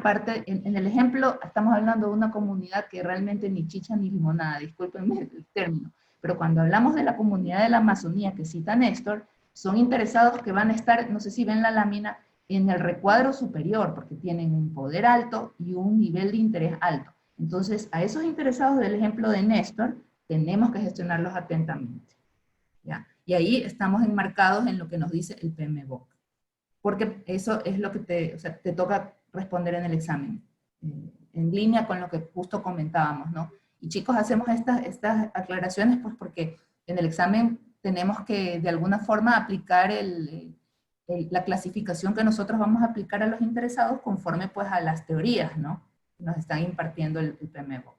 parte, en el ejemplo estamos hablando de una comunidad que realmente ni chicha ni limonada, discúlpenme el término, pero cuando hablamos de la comunidad de la Amazonía que cita Néstor, son interesados que van a estar, no sé si ven la lámina, en el recuadro superior, porque tienen un poder alto y un nivel de interés alto. Entonces, a esos interesados del ejemplo de Néstor, tenemos que gestionarlos atentamente, ¿ya? Y ahí estamos enmarcados en lo que nos dice el PMBOK, porque eso es lo que te toca responder en el examen, en línea con lo que justo comentábamos, ¿no? Y chicos, hacemos estas aclaraciones pues porque en el examen tenemos que de alguna forma aplicar la clasificación que nosotros vamos a aplicar a los interesados conforme pues a las teorías, ¿no? Que nos están impartiendo el PMBOK.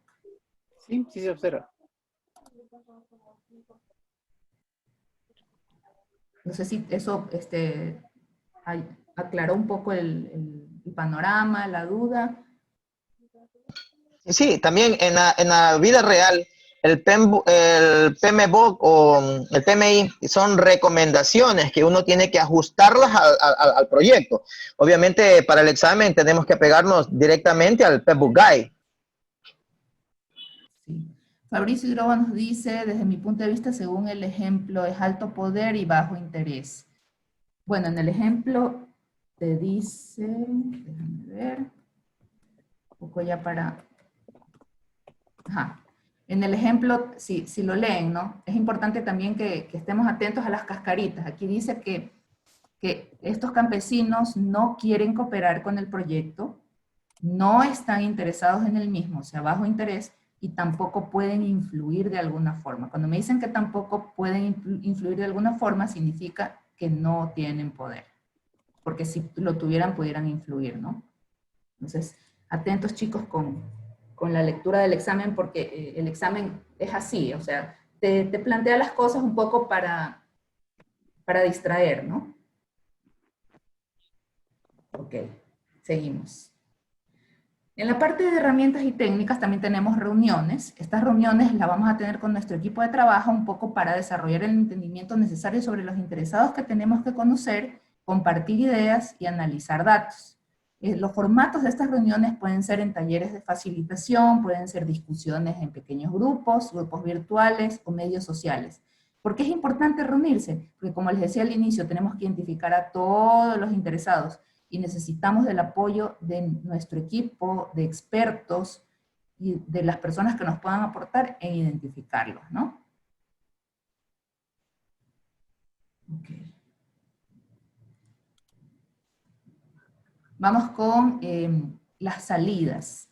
Sí, sí se observa. No sé si eso aclaró un poco el panorama, la duda. Sí, también en la vida real, el PMBOK o el PMI son recomendaciones que uno tiene que ajustarlas al proyecto. Obviamente, para el examen tenemos que apegarnos directamente al PMBOK Guide. Sí. Fabricio Groba nos dice, desde mi punto de vista, según el ejemplo, es alto poder y bajo interés. Bueno, en el ejemplo te dice, déjame ver, un poco ya para... Ajá. En el ejemplo, si lo leen, ¿no? Es importante también que estemos atentos a las cascaritas. Aquí dice que estos campesinos no quieren cooperar con el proyecto, no están interesados en el mismo, o sea, bajo interés, y tampoco pueden influir de alguna forma. Cuando me dicen que tampoco pueden influir de alguna forma, significa que no tienen poder. Porque si lo tuvieran, pudieran influir, ¿no? Entonces, atentos chicos con la lectura del examen, porque el examen es así, o sea, te plantea las cosas un poco para distraer, ¿no? Ok, seguimos. En la parte de herramientas y técnicas también tenemos reuniones. Estas reuniones las vamos a tener con nuestro equipo de trabajo un poco para desarrollar el entendimiento necesario sobre los interesados que tenemos que conocer, compartir ideas y analizar datos. Los formatos de estas reuniones pueden ser en talleres de facilitación, pueden ser discusiones en pequeños grupos virtuales o medios sociales. ¿Por qué es importante reunirse? Porque como les decía al inicio, tenemos que identificar a todos los interesados y necesitamos del apoyo de nuestro equipo, de expertos y de las personas que nos puedan aportar en identificarlos, ¿no? Okay. Vamos con las salidas.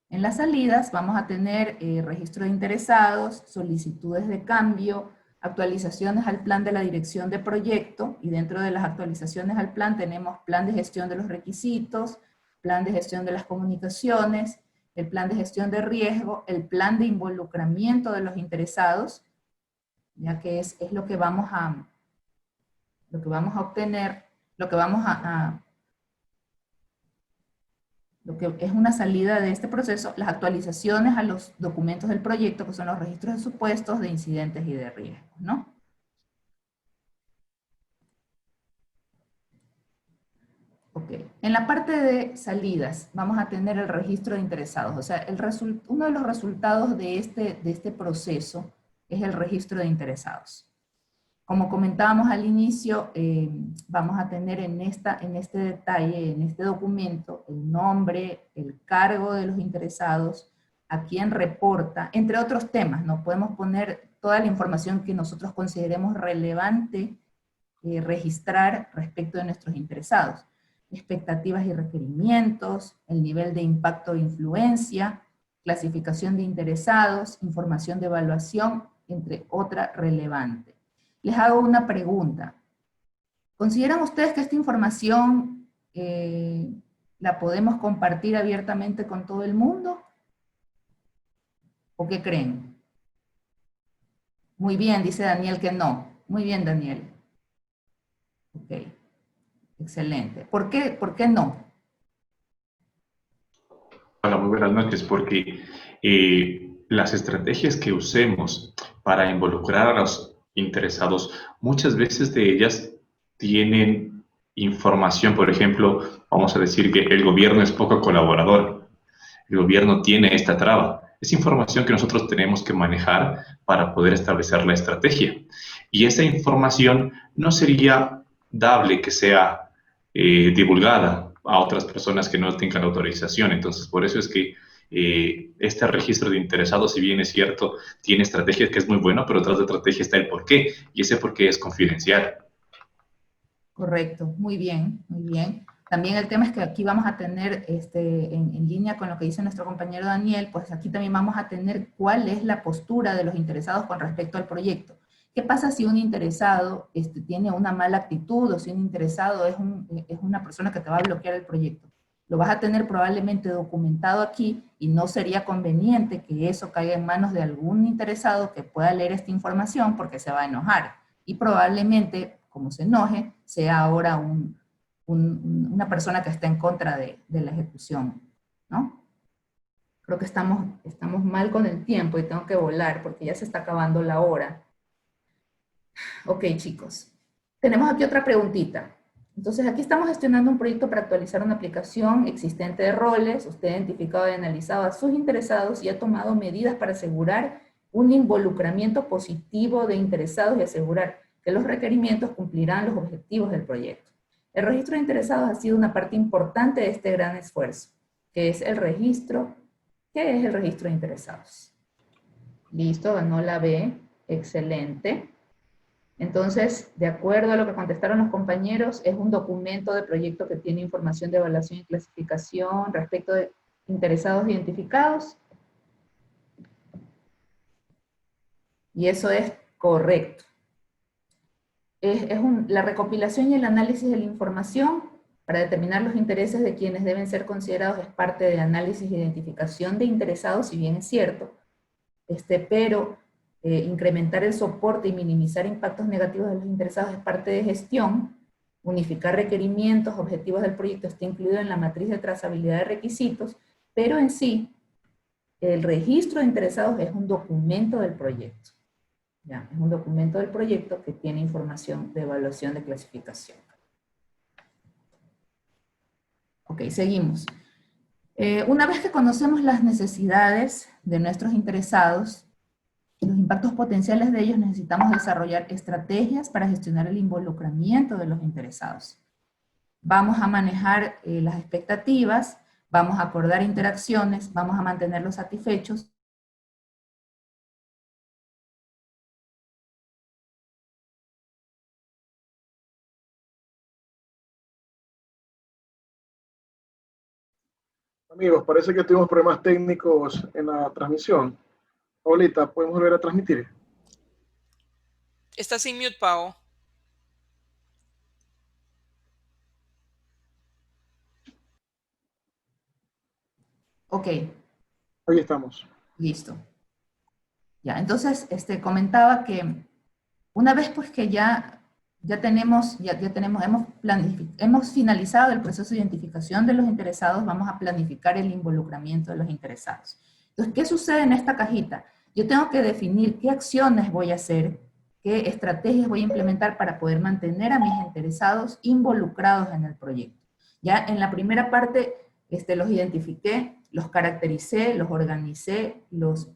En las salidas vamos a tener registro de interesados, solicitudes de cambio, actualizaciones al plan de la dirección de proyecto, y dentro de las actualizaciones al plan tenemos plan de gestión de los requisitos, plan de gestión de las comunicaciones, el plan de gestión de riesgo, el plan de involucramiento de los interesados, ya que es lo que vamos a obtener, lo que vamos a lo que es una salida de este proceso, las actualizaciones a los documentos del proyecto, que son los registros de supuestos, de incidentes y de riesgos, ¿no? Ok, en la parte de salidas vamos a tener el registro de interesados, o sea, uno de los resultados de este proceso es el registro de interesados. Como comentábamos al inicio, vamos a tener en este detalle, en este documento, el nombre, el cargo de los interesados, a quién reporta, entre otros temas, ¿no? Podemos poner toda la información que nosotros consideremos relevante registrar respecto de nuestros interesados. Expectativas y requerimientos, el nivel de impacto e influencia, clasificación de interesados, información de evaluación, entre otra relevante. Les hago una pregunta. ¿Consideran ustedes que esta información la podemos compartir abiertamente con todo el mundo? ¿O qué creen? Muy bien, dice Daniel que no. Muy bien, Daniel. Ok, excelente. ¿Por qué no? Hola, muy buenas noches, porque las estrategias que usemos para involucrar a los interesados, muchas veces de ellas tienen información, por ejemplo, vamos a decir que el gobierno es poco colaborador, el gobierno tiene esta traba. Es información que nosotros tenemos que manejar para poder establecer la estrategia. Y esa información no sería dable que sea divulgada a otras personas que no tengan autorización. Entonces, por eso es que este registro de interesados, si bien es cierto, tiene estrategias que es muy bueno, pero tras de estrategia está el porqué, y ese porqué es confidencial. Correcto, muy bien, muy bien. También el tema es que aquí vamos a tener, en línea con lo que dice nuestro compañero Daniel, pues aquí también vamos a tener cuál es la postura de los interesados con respecto al proyecto. ¿Qué pasa si un interesado tiene una mala actitud o si un interesado es una persona que te va a bloquear el proyecto? Lo vas a tener probablemente documentado aquí y no sería conveniente que eso caiga en manos de algún interesado que pueda leer esta información porque se va a enojar. Y probablemente, como se enoje, sea ahora una persona que está en contra de la ejecución, ¿no? Creo que estamos mal con el tiempo y tengo que volar porque ya se está acabando la hora. Ok, chicos. Tenemos aquí otra preguntita. Entonces, aquí estamos gestionando un proyecto para actualizar una aplicación existente de roles. Usted ha identificado y analizado a sus interesados y ha tomado medidas para asegurar un involucramiento positivo de interesados y asegurar que los requerimientos cumplirán los objetivos del proyecto. El registro de interesados ha sido una parte importante de este gran esfuerzo, que es el registro. ¿Qué es el registro de interesados? Listo, ganó la B. Excelente. Entonces, de acuerdo a lo que contestaron los compañeros, es un documento de proyecto que tiene información de evaluación y clasificación respecto de interesados identificados. Y eso es correcto. La recopilación y el análisis de la información para determinar los intereses de quienes deben ser considerados es parte de análisis e identificación de interesados, si bien es cierto, pero incrementar el soporte y minimizar impactos negativos de los interesados es parte de gestión. Unificar requerimientos, objetivos del proyecto está incluido en la matriz de trazabilidad de requisitos, pero en sí, el registro de interesados es un documento del proyecto. Ya, es un documento del proyecto que tiene información de evaluación de clasificación. Ok, seguimos. Una vez que conocemos las necesidades de nuestros interesados, los impactos potenciales de ellos, necesitamos desarrollar estrategias para gestionar el involucramiento de los interesados. Vamos a manejar las expectativas, vamos a acordar interacciones, vamos a mantenerlos satisfechos. Amigos, parece que tuvimos problemas técnicos en la transmisión. Paulita, ¿podemos volver a transmitir? Está sin mute, Pau. Ok. Ahí estamos. Listo. Ya, entonces comentaba que una vez pues que ya hemos finalizado el proceso de identificación de los interesados, vamos a planificar el involucramiento de los interesados. Entonces, ¿qué sucede en esta cajita? Yo tengo que definir qué acciones voy a hacer, qué estrategias voy a implementar para poder mantener a mis interesados involucrados en el proyecto. Ya en la primera parte los identifiqué, los caractericé, los organicé,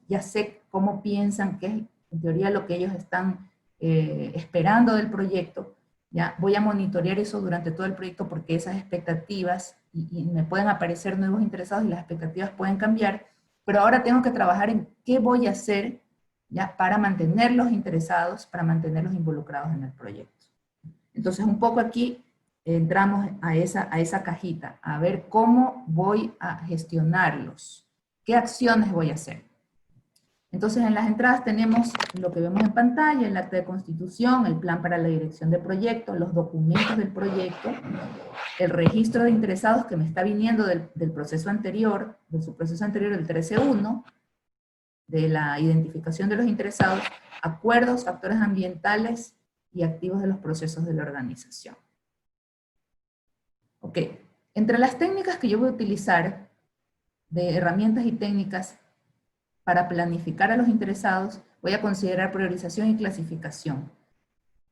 ya sé cómo piensan, qué es en teoría lo que ellos están esperando del proyecto. Ya voy a monitorear eso durante todo el proyecto porque esas expectativas, y me pueden aparecer nuevos interesados y las expectativas pueden cambiar, pero ahora tengo que trabajar en qué voy a hacer ya para mantenerlos interesados, para mantenerlos involucrados en el proyecto. Entonces un poco aquí entramos a esa cajita, a ver cómo voy a gestionarlos, qué acciones voy a hacer. Entonces en las entradas tenemos lo que vemos en pantalla, el acta de constitución, el plan para la dirección de proyecto, los documentos del proyecto, el registro de interesados que me está viniendo del proceso anterior, del subproceso anterior del 13.1, de la identificación de los interesados, acuerdos, factores ambientales y activos de los procesos de la organización. Ok, entre las técnicas que yo voy a utilizar, de herramientas y técnicas para planificar a los interesados, voy a considerar priorización y clasificación.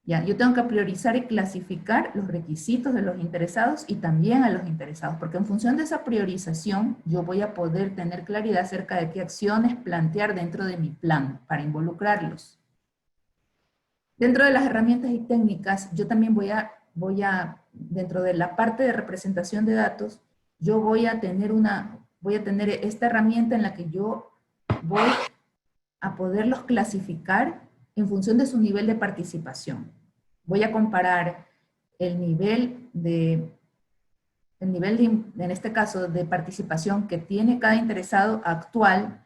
Ya, yo tengo que priorizar y clasificar los requisitos de los interesados y también a los interesados, porque en función de esa priorización, yo voy a poder tener claridad acerca de qué acciones plantear dentro de mi plan para involucrarlos. Dentro de las herramientas y técnicas, yo también dentro de la parte de representación de datos, yo voy a tener esta herramienta en la que yo voy a poderlos clasificar en función de su nivel de participación. Voy a comparar el nivel en este caso, de participación que tiene cada interesado actual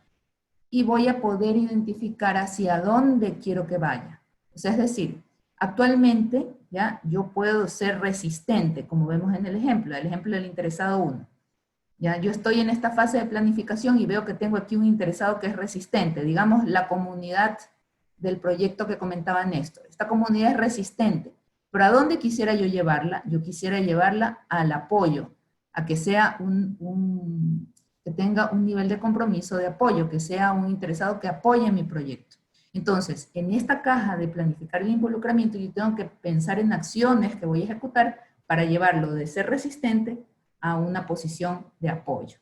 y voy a poder identificar hacia dónde quiero que vaya. O sea, es decir, actualmente ya yo puedo ser resistente, como vemos en el ejemplo del interesado 1. Ya, yo estoy en esta fase de planificación y veo que tengo aquí un interesado que es resistente, digamos la comunidad del proyecto que comentaba Néstor. Esta comunidad es resistente, pero ¿a dónde quisiera yo llevarla? Yo quisiera llevarla al apoyo, a que sea que tenga un nivel de compromiso de apoyo, que sea un interesado que apoye mi proyecto. Entonces, en esta caja de planificar el involucramiento, yo tengo que pensar en acciones que voy a ejecutar para llevarlo de ser resistente a una posición de apoyo.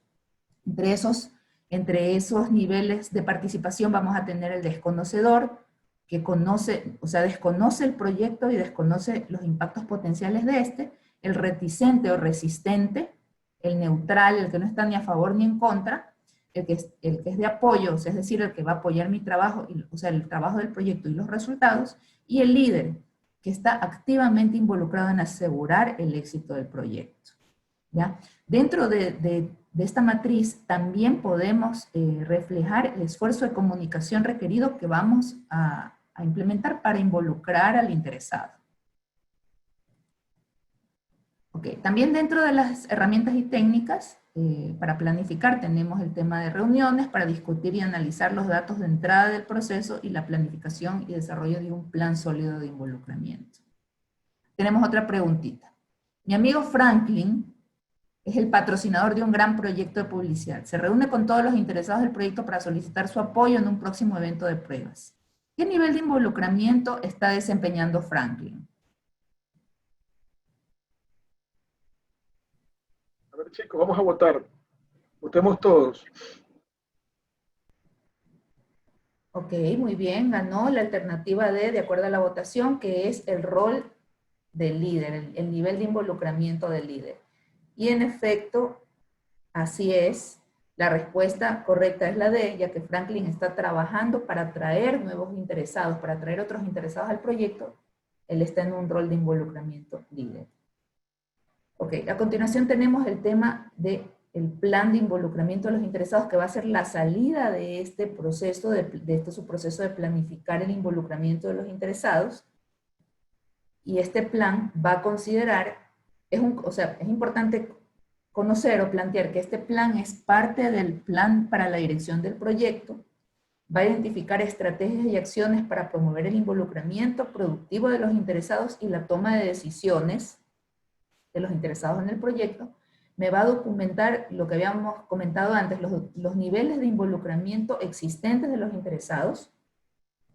Entre esos niveles de participación vamos a tener el desconocedor, que desconoce el proyecto y desconoce los impactos potenciales de este, el reticente o resistente, el neutral, el que no está ni a favor ni en contra, el que es de apoyo, o sea, es decir, el que va a apoyar mi trabajo, o sea, el trabajo del proyecto y los resultados, y el líder, que está activamente involucrado en asegurar el éxito del proyecto. ¿Ya? Dentro de esta matriz también podemos reflejar el esfuerzo de comunicación requerido que vamos a implementar para involucrar al interesado. Okay. También dentro de las herramientas y técnicas para planificar tenemos el tema de reuniones para discutir y analizar los datos de entrada del proceso y la planificación y desarrollo de un plan sólido de involucramiento. Tenemos otra preguntita. Mi amigo Franklin es el patrocinador de un gran proyecto de publicidad. Se reúne con todos los interesados del proyecto para solicitar su apoyo en un próximo evento de pruebas. ¿Qué nivel de involucramiento está desempeñando Franklin? A ver, chicos, vamos a votar. Votemos todos. Ok, muy bien. Ganó la alternativa D, de acuerdo a la votación, que es el rol del líder, el nivel de involucramiento del líder. Y en efecto, así es. La respuesta correcta es la D, ya que Franklin está trabajando para atraer nuevos interesados, para atraer otros interesados al proyecto. Él está en un rol de involucramiento líder. Ok, a continuación tenemos el tema del plan de involucramiento de los interesados, que va a ser la salida de este proceso, su proceso de planificar el involucramiento de los interesados. Y este plan va a considerar, es importante conocer o plantear que este plan es parte del plan para la dirección del proyecto, va a identificar estrategias y acciones para promover el involucramiento productivo de los interesados y la toma de decisiones de los interesados en el proyecto. Me va a documentar lo que habíamos comentado antes, los niveles de involucramiento existentes de los interesados,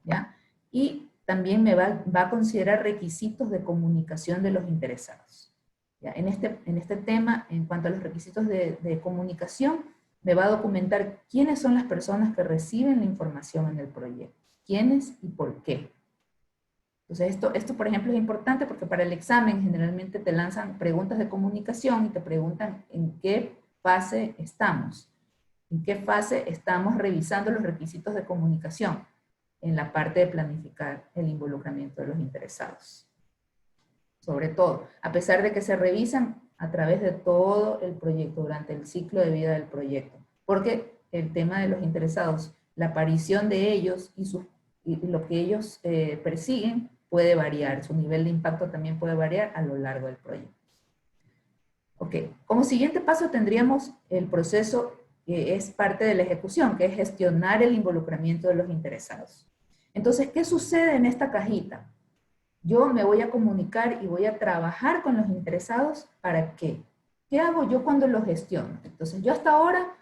¿ya? Y también me va a considerar requisitos de comunicación de los interesados. ¿Ya? En este tema, en cuanto a los requisitos de comunicación, me va a documentar quiénes son las personas que reciben la información en el proyecto, quiénes y por qué. Entonces esto, por ejemplo, es importante porque para el examen generalmente te lanzan preguntas de comunicación y te preguntan en qué fase estamos. En qué fase estamos revisando los requisitos de comunicación en la parte de planificar el involucramiento de los interesados. Sobre todo, a pesar de que se revisan a través de todo el proyecto, durante el ciclo de vida del proyecto. Porque el tema de los interesados, la aparición de ellos y lo que ellos persiguen puede variar, su nivel de impacto también puede variar a lo largo del proyecto. Ok, como siguiente paso tendríamos el proceso que es parte de la ejecución, que es gestionar el involucramiento de los interesados. Entonces, ¿qué sucede en esta cajita? Yo me voy a comunicar y voy a trabajar con los interesados, ¿para qué? ¿Qué hago yo cuando los gestiono? Entonces, yo hasta ahora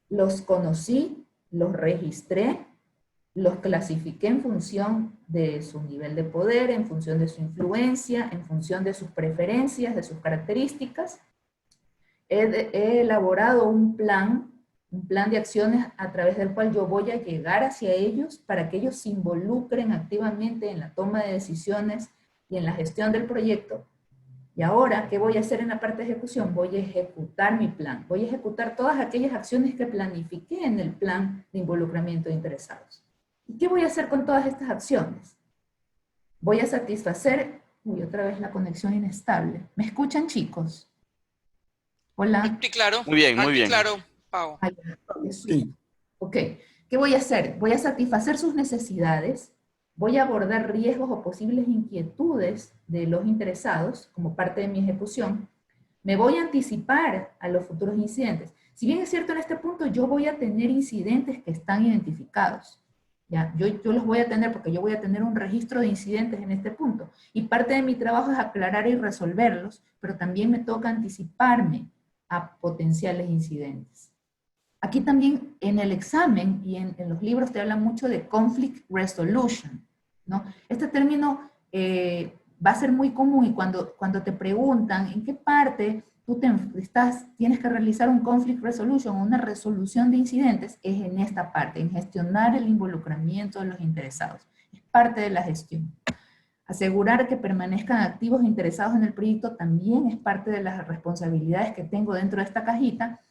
los conocí, los registré, los clasifiqué en función de su nivel de poder, en función de su influencia, en función de sus preferencias, de sus características. He elaborado un plan de acciones a través del cual yo voy a llegar hacia ellos para que ellos se involucren activamente en la toma de decisiones y en la gestión del proyecto. Y ahora, ¿qué voy a hacer en la parte de ejecución? Voy a ejecutar mi plan. Voy a ejecutar todas aquellas acciones que planifiqué en el plan de involucramiento de interesados. ¿Y qué voy a hacer con todas estas acciones? Voy a satisfacer... Uy, otra vez la conexión inestable. ¿Me escuchan, chicos? Hola. Sí, claro. Muy bien, muy bien. Claro, Pau. Sí. Ok. ¿Qué voy a hacer? Voy a satisfacer sus necesidades, voy a abordar riesgos o posibles inquietudes de los interesados como parte de mi ejecución, me voy a anticipar a los futuros incidentes. Si bien es cierto en este punto, yo voy a tener incidentes que están identificados. ¿Ya? Yo los voy a tener porque yo voy a tener un registro de incidentes en este punto. Y parte de mi trabajo es aclarar y resolverlos, pero también me toca anticiparme a potenciales incidentes. Aquí también en el examen y en los libros te hablan mucho de conflict resolution, ¿no? Este término va a ser muy común y cuando te preguntan en qué parte tú tienes que realizar un conflict resolution, una resolución de incidentes, es en esta parte, en gestionar el involucramiento de los interesados. Es parte de la gestión. Asegurar que permanezcan activos e interesados en el proyecto también es parte de las responsabilidades que tengo dentro de esta cajita.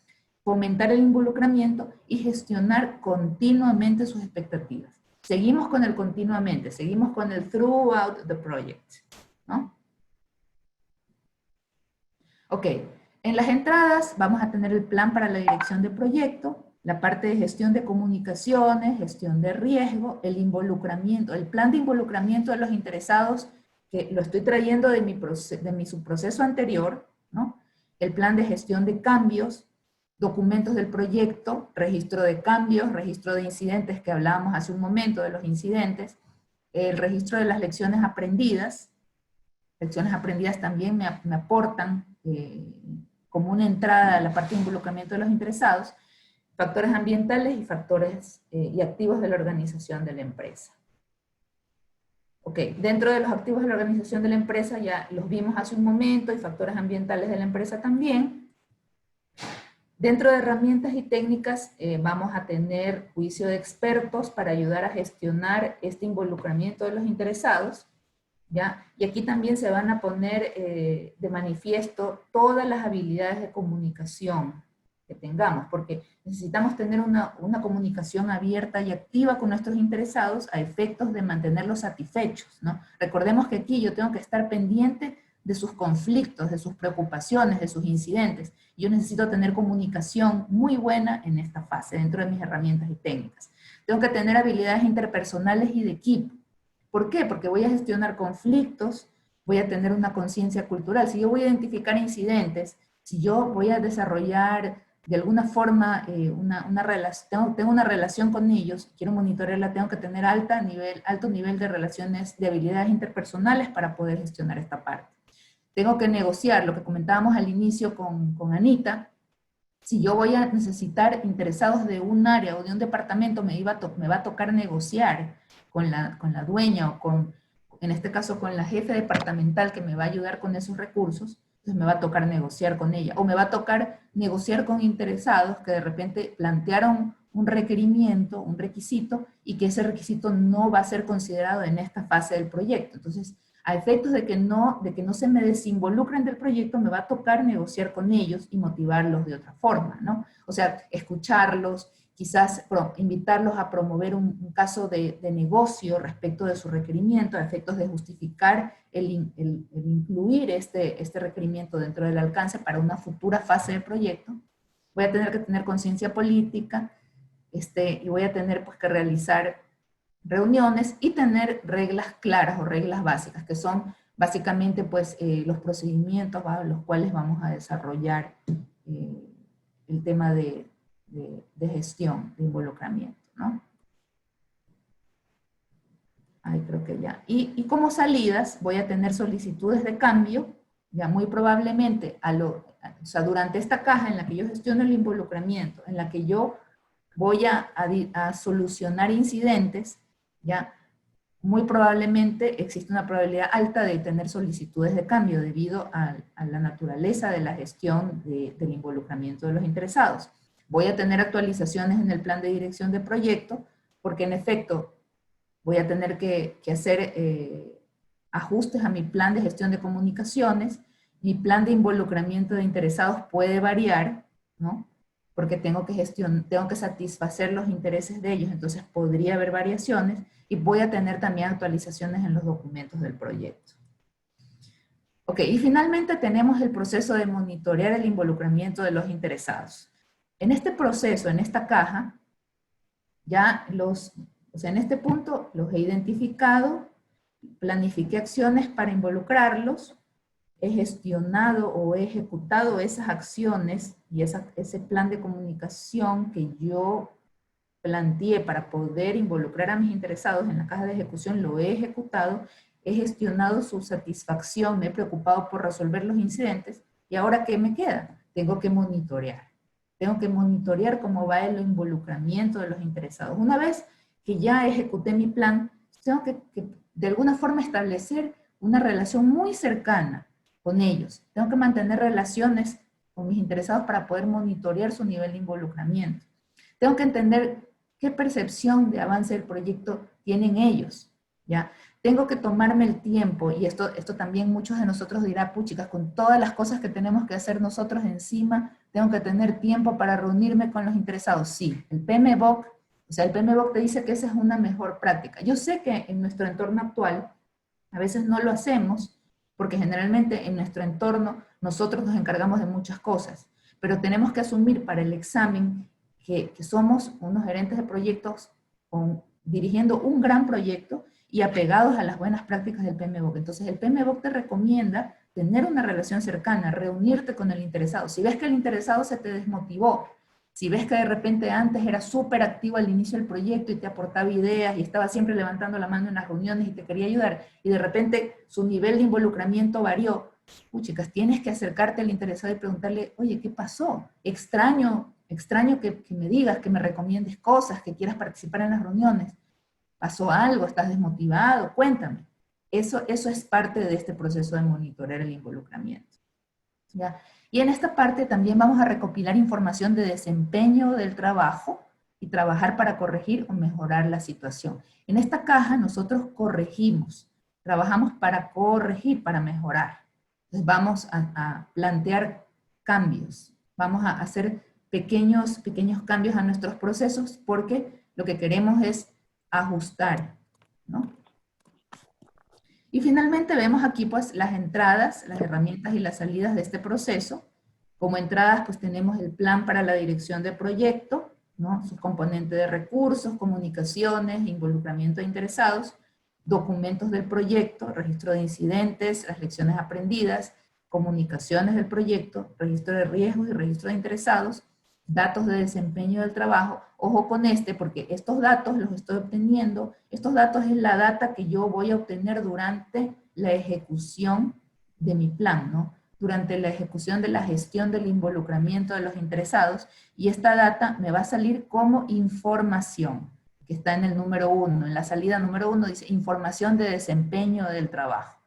Fomentar el involucramiento y gestionar continuamente sus expectativas. Seguimos con el continuamente, seguimos con el throughout the project, ¿no? Ok, en las entradas vamos a tener el plan para la dirección de proyecto, la parte de gestión de comunicaciones, gestión de riesgo, el involucramiento, el plan de involucramiento de los interesados, que lo estoy trayendo de mi subproceso anterior, ¿no? El plan de gestión de cambios, documentos del proyecto, registro de cambios, registro de incidentes que hablábamos hace un momento de los incidentes, el registro de las lecciones aprendidas. Lecciones aprendidas también me aportan como una entrada a la parte de involucramiento de los interesados, factores ambientales y factores y activos de la organización de la empresa. Ok, dentro de los activos de la organización de la empresa ya los vimos hace un momento, y factores ambientales de la empresa también. Dentro de herramientas y técnicas vamos a tener juicio de expertos para ayudar a gestionar este involucramiento de los interesados, ¿ya? Y aquí también se van a poner de manifiesto todas las habilidades de comunicación que tengamos, porque necesitamos tener una comunicación abierta y activa con nuestros interesados a efectos de mantenerlos satisfechos, ¿no? Recordemos que aquí yo tengo que estar pendiente de sus conflictos, de sus preocupaciones, de sus incidentes. Yo necesito tener comunicación muy buena en esta fase, dentro de mis herramientas y técnicas. Tengo que tener habilidades interpersonales y de equipo. ¿Por qué? Porque voy a gestionar conflictos, voy a tener una conciencia cultural. Si yo voy a identificar incidentes, si yo voy a desarrollar de alguna forma tengo una relación con ellos, quiero monitorearla, tengo que tener alto nivel de relaciones, de habilidades interpersonales para poder gestionar esta parte. Tengo que negociar, lo que comentábamos al inicio con Anita, si yo voy a necesitar interesados de un área o de un departamento, me va a tocar negociar con la dueña o en este caso con la jefe departamental que me va a ayudar con esos recursos. Entonces me va a tocar negociar con ella, o me va a tocar negociar con interesados que de repente plantearon un requerimiento, un requisito, y que ese requisito no va a ser considerado en esta fase del proyecto. Entonces, a efectos de que no se me desinvolucren del proyecto, me va a tocar negociar con ellos y motivarlos de otra forma, ¿no? O sea, escucharlos, quizás invitarlos a promover un caso de negocio respecto de su requerimiento, a efectos de justificar el incluir este requerimiento dentro del alcance para una futura fase del proyecto. Voy a tener que tener conciencia política, y voy a tener pues que realizar reuniones y tener reglas claras o reglas básicas, que son básicamente pues los procedimientos a los cuales vamos a desarrollar el tema de gestión, de involucramiento, ¿no? Ahí creo que ya. Y como salidas voy a tener solicitudes de cambio, ya muy probablemente, o sea, durante esta caja en la que yo gestiono el involucramiento, en la que yo voy a solucionar incidentes, ya muy probablemente existe una probabilidad alta de tener solicitudes de cambio debido a la naturaleza de la gestión del involucramiento de los interesados. Voy a tener actualizaciones en el plan de dirección de proyecto, porque en efecto voy a tener que hacer ajustes a mi plan de gestión de comunicaciones. Mi plan de involucramiento de interesados puede variar, ¿no? Porque tengo que satisfacer los intereses de ellos, entonces podría haber variaciones, y voy a tener también actualizaciones en los documentos del proyecto. Ok, y finalmente tenemos el proceso de monitorear el involucramiento de los interesados. En este proceso, en esta caja, ya en este punto los he identificado, planifiqué acciones para involucrarlos, he gestionado o he ejecutado esas acciones y ese plan de comunicación que yo planteé para poder involucrar a mis interesados en la caja de ejecución, lo he ejecutado, he gestionado su satisfacción, me he preocupado por resolver los incidentes, y ahora ¿qué me queda? Tengo que monitorear. Tengo que monitorear cómo va el involucramiento de los interesados. Una vez que ya ejecuté mi plan, tengo que de alguna forma establecer una relación muy cercana con ellos. Tengo que mantener relaciones con mis interesados para poder monitorear su nivel de involucramiento. Tengo que entender qué percepción de avance del proyecto tienen ellos, ¿ya? Tengo que tomarme el tiempo, y esto también muchos de nosotros dirán, puchicas, con todas las cosas que tenemos que hacer nosotros encima, tengo que tener tiempo para reunirme con los interesados. Sí, el PMBOK, el PMBOK te dice que esa es una mejor práctica. Yo sé que en nuestro entorno actual, a veces no lo hacemos, porque generalmente en nuestro entorno nosotros nos encargamos de muchas cosas, pero tenemos que asumir para el examen que somos unos gerentes de proyectos dirigiendo un gran proyecto y apegados a las buenas prácticas del PMBOK. Entonces el PMBOK te recomienda tener una relación cercana, reunirte con el interesado. Si ves que el interesado se te desmotivó, si ves que de repente antes era súper activo al inicio del proyecto y te aportaba ideas y estaba siempre levantando la mano en las reuniones y te quería ayudar, y de repente su nivel de involucramiento varió, chicas, tienes que acercarte al interesado y preguntarle, oye, ¿qué pasó? Extraño que me digas, que me recomiendes cosas, que quieras participar en las reuniones. ¿Pasó algo? ¿Estás desmotivado? Cuéntame. Eso es parte de este proceso de monitorear el involucramiento, ¿ya? Y en esta parte también vamos a recopilar información de desempeño del trabajo y trabajar para corregir o mejorar la situación. En esta caja nosotros corregimos, trabajamos para corregir, para mejorar. Entonces vamos a plantear cambios, vamos a hacer pequeños cambios a nuestros procesos, porque lo que queremos es ajustar, ¿no? Y finalmente vemos aquí pues las entradas, las herramientas y las salidas de este proceso. Como entradas pues tenemos el plan para la dirección de proyecto, ¿no? Su componente de recursos, comunicaciones, involucramiento de interesados, documentos del proyecto, registro de incidentes, las lecciones aprendidas, comunicaciones del proyecto, registro de riesgos y registro de interesados, datos de desempeño del trabajo. Ojo con porque estos datos los estoy obteniendo, estos datos es la data que yo voy a obtener durante la ejecución de mi plan, ¿no? Durante la ejecución de la gestión del involucramiento de los interesados, y esta data me va a salir como información, que está en el número 1, en la salida número 1 dice información de desempeño del trabajo.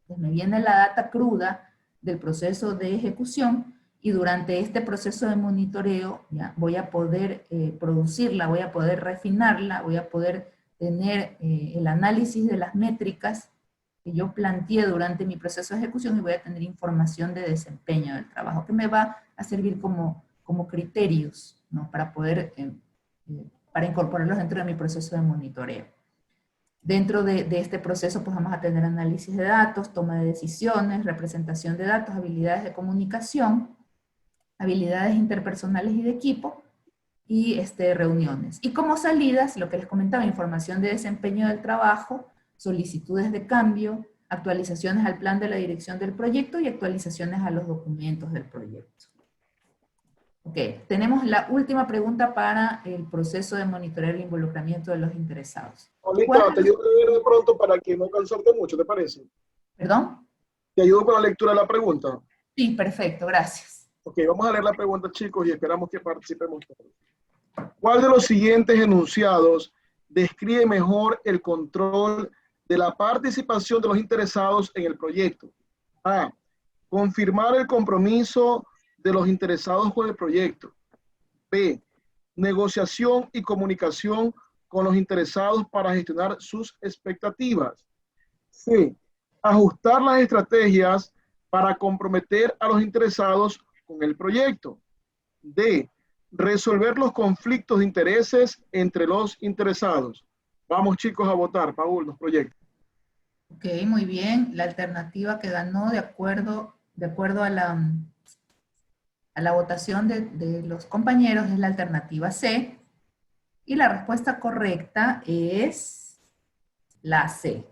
Entonces me viene la data cruda del proceso de ejecución, y durante este proceso de monitoreo ya voy a poder producirla, voy a poder refinarla, voy a poder tener el análisis de las métricas que yo planteé durante mi proceso de ejecución, y voy a tener información de desempeño del trabajo que me va a servir como criterios, ¿no? Para poder, para incorporarlos dentro de mi proceso de monitoreo. Dentro de este proceso pues vamos a tener análisis de datos, toma de decisiones, representación de datos, habilidades de comunicación, habilidades interpersonales y de equipo, y reuniones. Y como salidas, lo que les comentaba, información de desempeño del trabajo, solicitudes de cambio, actualizaciones al plan de la dirección del proyecto y actualizaciones a los documentos del proyecto. Ok, tenemos la última pregunta para el proceso de monitorear el involucramiento de los interesados. Paulita, te ayudo a leer de pronto para que no cansarte mucho, ¿te parece? ¿Perdón? ¿Te ayudo con la lectura de la pregunta? Sí, perfecto, gracias. Ok, vamos a leer la pregunta, chicos, y esperamos que participemos todos. ¿Cuál de los siguientes enunciados describe mejor el control de la participación de los interesados en el proyecto? A. Confirmar el compromiso de los interesados con el proyecto. B. Negociación y comunicación con los interesados para gestionar sus expectativas. C. Ajustar las estrategias para comprometer a los interesados con el proyecto. D. Resolver los conflictos de intereses entre los interesados. Vamos, chicos, a votar. Paul, los proyectos. Ok, muy bien. La alternativa que ganó de acuerdo a la votación de los compañeros es la alternativa C. Y la respuesta correcta es la C.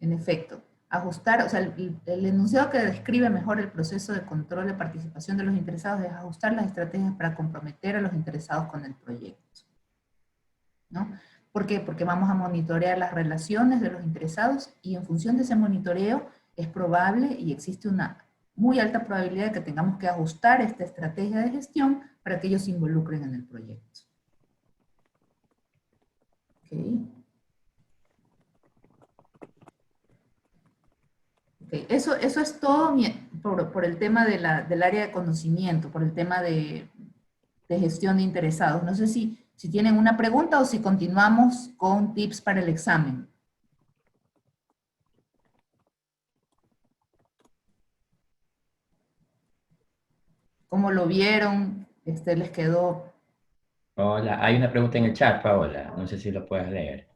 En efecto, ajustar, o sea, el enunciado que describe mejor el proceso de control de participación de los interesados es ajustar las estrategias para comprometer a los interesados con el proyecto, ¿no? ¿Por qué? Porque vamos a monitorear las relaciones de los interesados, y en función de ese monitoreo es probable y existe una muy alta probabilidad de que tengamos que ajustar esta estrategia de gestión para que ellos se involucren en el proyecto. Okay. Okay. Eso es todo por el tema del área de conocimiento, por el tema de gestión de interesados. No sé si tienen una pregunta o si continuamos con tips para el examen. ¿Cómo lo vieron? ¿Les quedó? Hola, hay una pregunta en el chat, Paola. No sé si lo puedes leer.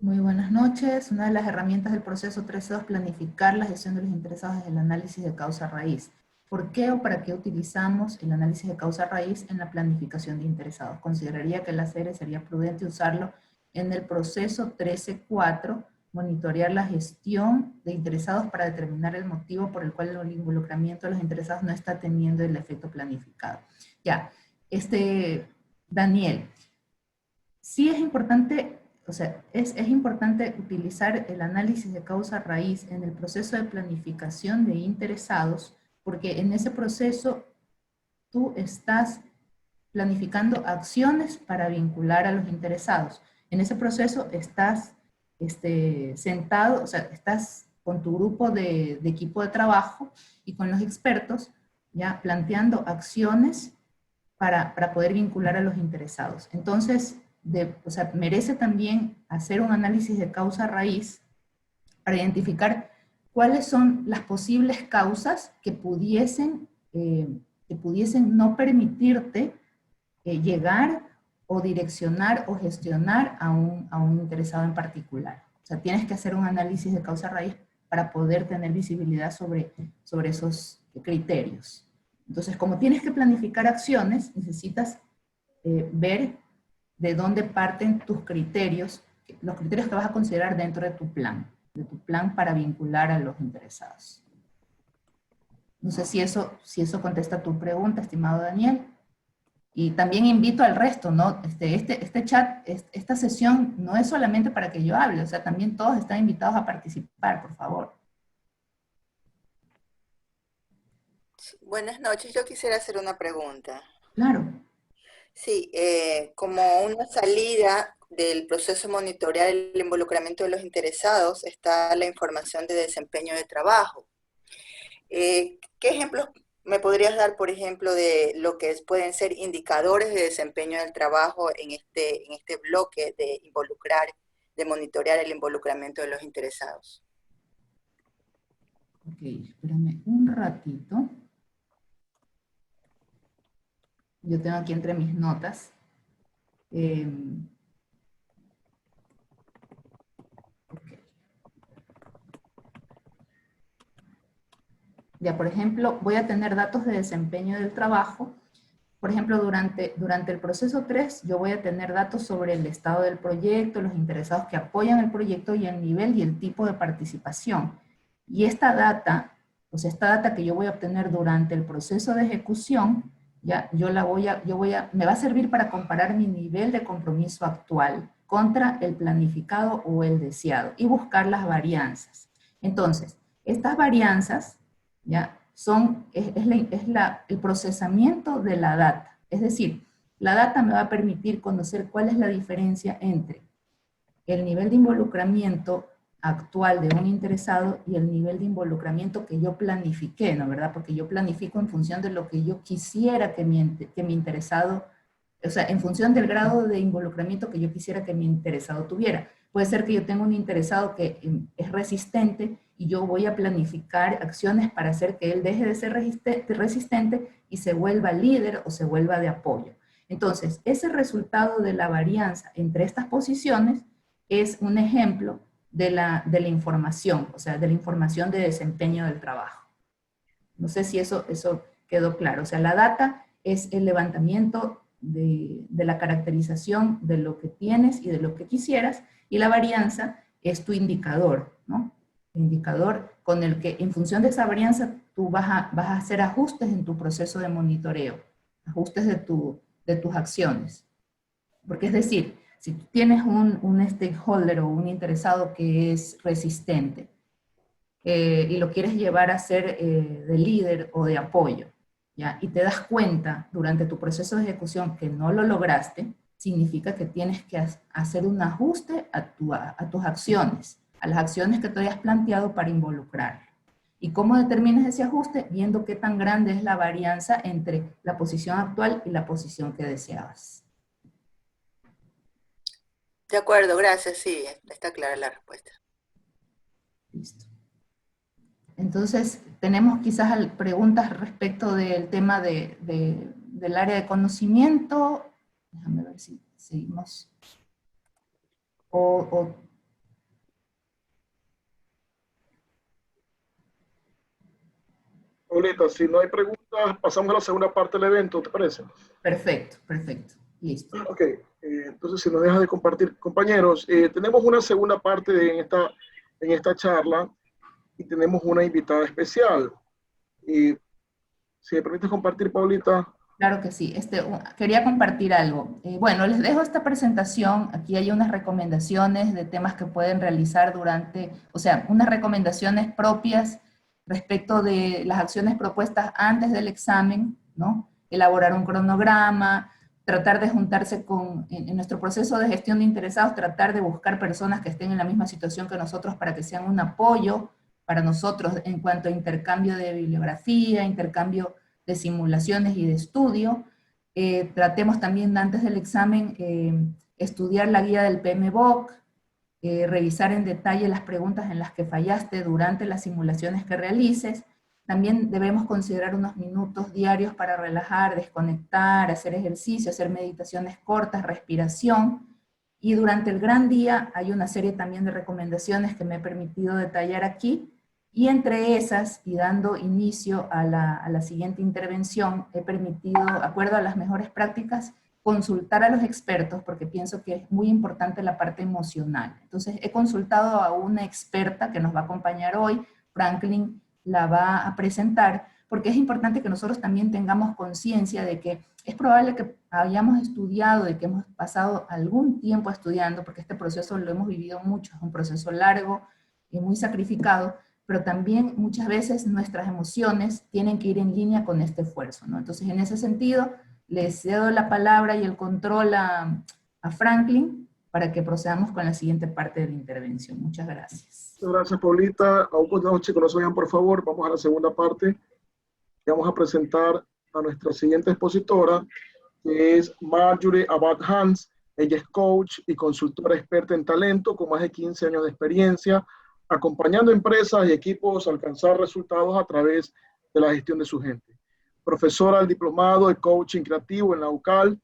Muy buenas noches. Una de las herramientas del proceso 3.2 es planificar la gestión de los interesados desde el análisis de causa raíz. ¿Por qué o para qué utilizamos el análisis de causa raíz en la planificación de interesados? Consideraría que la serie sería prudente usarlo en el proceso 13.4, monitorear la gestión de interesados para determinar el motivo por el cual el involucramiento de los interesados no está teniendo el efecto planificado. Ya, Daniel, sí es importante, o sea, es importante utilizar el análisis de causa raíz en el proceso de planificación de interesados, porque en ese proceso tú estás planificando acciones para vincular a los interesados. En ese proceso estás sentado, o sea, estás con tu grupo de equipo de trabajo y con los expertos, ya planteando acciones para poder vincular a los interesados. Entonces, o sea, merece también hacer un análisis de causa raíz para identificar cuáles son las posibles causas que pudiesen no permitirte llegar o direccionar o gestionar a un interesado en particular. O sea, tienes que hacer un análisis de causa raíz para poder tener visibilidad sobre esos criterios. Entonces, como tienes que planificar acciones, necesitas ver de dónde parten tus criterios, los criterios que vas a considerar dentro de tu plan para vincular a los interesados. No sé si eso contesta tu pregunta, estimado Daniel. Y también invito al resto, ¿no? Este chat, esta sesión no es solamente para que yo hable, o sea, también todos están invitados a participar, por favor. Buenas noches, yo quisiera hacer una pregunta. Claro. Sí, como una salida del proceso de monitorear el involucramiento de los interesados está la información de desempeño de trabajo. ¿Qué ejemplos me podrías dar, por ejemplo, de lo que pueden ser indicadores de desempeño del trabajo en este bloque de involucrar, de monitorear el involucramiento de los interesados? Ok, espérame un ratito. Yo tengo aquí entre mis notas. Ya, por ejemplo, voy a tener datos de desempeño del trabajo. Por ejemplo, durante el proceso 3, yo voy a tener datos sobre el estado del proyecto, los interesados que apoyan el proyecto y el nivel y el tipo de participación. Y esta data, o sea, esta data que yo voy a obtener durante el proceso de ejecución, ya, me va a servir para comparar mi nivel de compromiso actual contra el planificado o el deseado y buscar las varianzas. Entonces, estas varianzas, ya, el procesamiento de la data. Es decir, la data me va a permitir conocer cuál es la diferencia entre el nivel de involucramiento actual de un interesado y el nivel de involucramiento que yo planifiqué, ¿no? ¿Verdad? Porque yo planifico en función de lo que yo quisiera que mi interesado, o sea, en función del grado de involucramiento que yo quisiera que mi interesado tuviera. Puede ser que yo tenga un interesado que es resistente y yo voy a planificar acciones para hacer que él deje de ser resistente y se vuelva líder o se vuelva de apoyo. Entonces, ese resultado de la varianza entre estas posiciones es un ejemplo de la información, o sea, de la información de desempeño del trabajo. No sé si eso quedó claro. O sea, la data es el levantamiento de la caracterización de lo que tienes y de lo que quisieras, y la varianza es tu indicador, ¿no? El indicador con el que, en función de esa varianza, tú vas a hacer ajustes en tu proceso de monitoreo, ajustes de tus acciones. Porque es decir, si tú tienes un stakeholder o un interesado que es resistente y lo quieres llevar a ser de líder o de apoyo, ¿ya? Y te das cuenta durante tu proceso de ejecución que no lo lograste, significa que tienes que hacer un ajuste a tus acciones, a las acciones que te hayas planteado para involucrar. ¿Y cómo determinas ese ajuste? Viendo qué tan grande es la varianza entre la posición actual y la posición que deseabas. De acuerdo, gracias, sí, está clara la respuesta. Listo. Entonces, tenemos quizás preguntas respecto del tema del área de conocimiento. Déjame ver si seguimos. Paulita, si no hay preguntas, pasamos a la segunda parte del evento, ¿te parece? Perfecto, perfecto. Listo. Ok, entonces si nos deja de compartir, compañeros, tenemos una segunda parte en esta charla y tenemos una invitada especial. Si me permites compartir, Paulita. Claro que sí. Quería compartir algo. Bueno, les dejo esta presentación. Aquí hay unas recomendaciones de temas que pueden realizar unas recomendaciones propias respecto de las acciones propuestas antes del examen, ¿no? Elaborar un cronograma, tratar de juntarse en nuestro proceso de gestión de interesados, tratar de buscar personas que estén en la misma situación que nosotros para que sean un apoyo para nosotros en cuanto a intercambio de bibliografía, intercambio de simulaciones y de estudio. Tratemos también antes del examen estudiar la guía del PMBOK, revisar en detalle las preguntas en las que fallaste durante las simulaciones que realices. También debemos considerar unos minutos diarios para relajar, desconectar, hacer ejercicio, hacer meditaciones cortas, respiración. Y durante el gran día hay una serie también de recomendaciones que me he permitido detallar aquí. Y entre esas, y dando inicio a la siguiente intervención, he permitido, de acuerdo a las mejores prácticas, consultar a los expertos, porque pienso que es muy importante la parte emocional. Entonces, he consultado a una experta que nos va a acompañar hoy, Franklin la va a presentar, porque es importante que nosotros también tengamos conciencia de que es probable que hayamos estudiado, de que hemos pasado algún tiempo estudiando, porque este proceso lo hemos vivido mucho, es un proceso largo y muy sacrificado, pero también muchas veces nuestras emociones tienen que ir en línea con este esfuerzo, ¿no? Entonces, en ese sentido, les cedo la palabra y el control a Franklin para que procedamos con la siguiente parte de la intervención. Muchas gracias. Muchas gracias, Paulita. Aún cuando los chicos no se vayan, por favor, vamos a la segunda parte. Y vamos a presentar a nuestra siguiente expositora, que es Marjorie Abad-Hans. Ella es coach y consultora experta en talento con más de 15 años de experiencia, acompañando empresas y equipos a alcanzar resultados a través de la gestión de su gente. Profesora del diplomado de coaching creativo en la UCAL,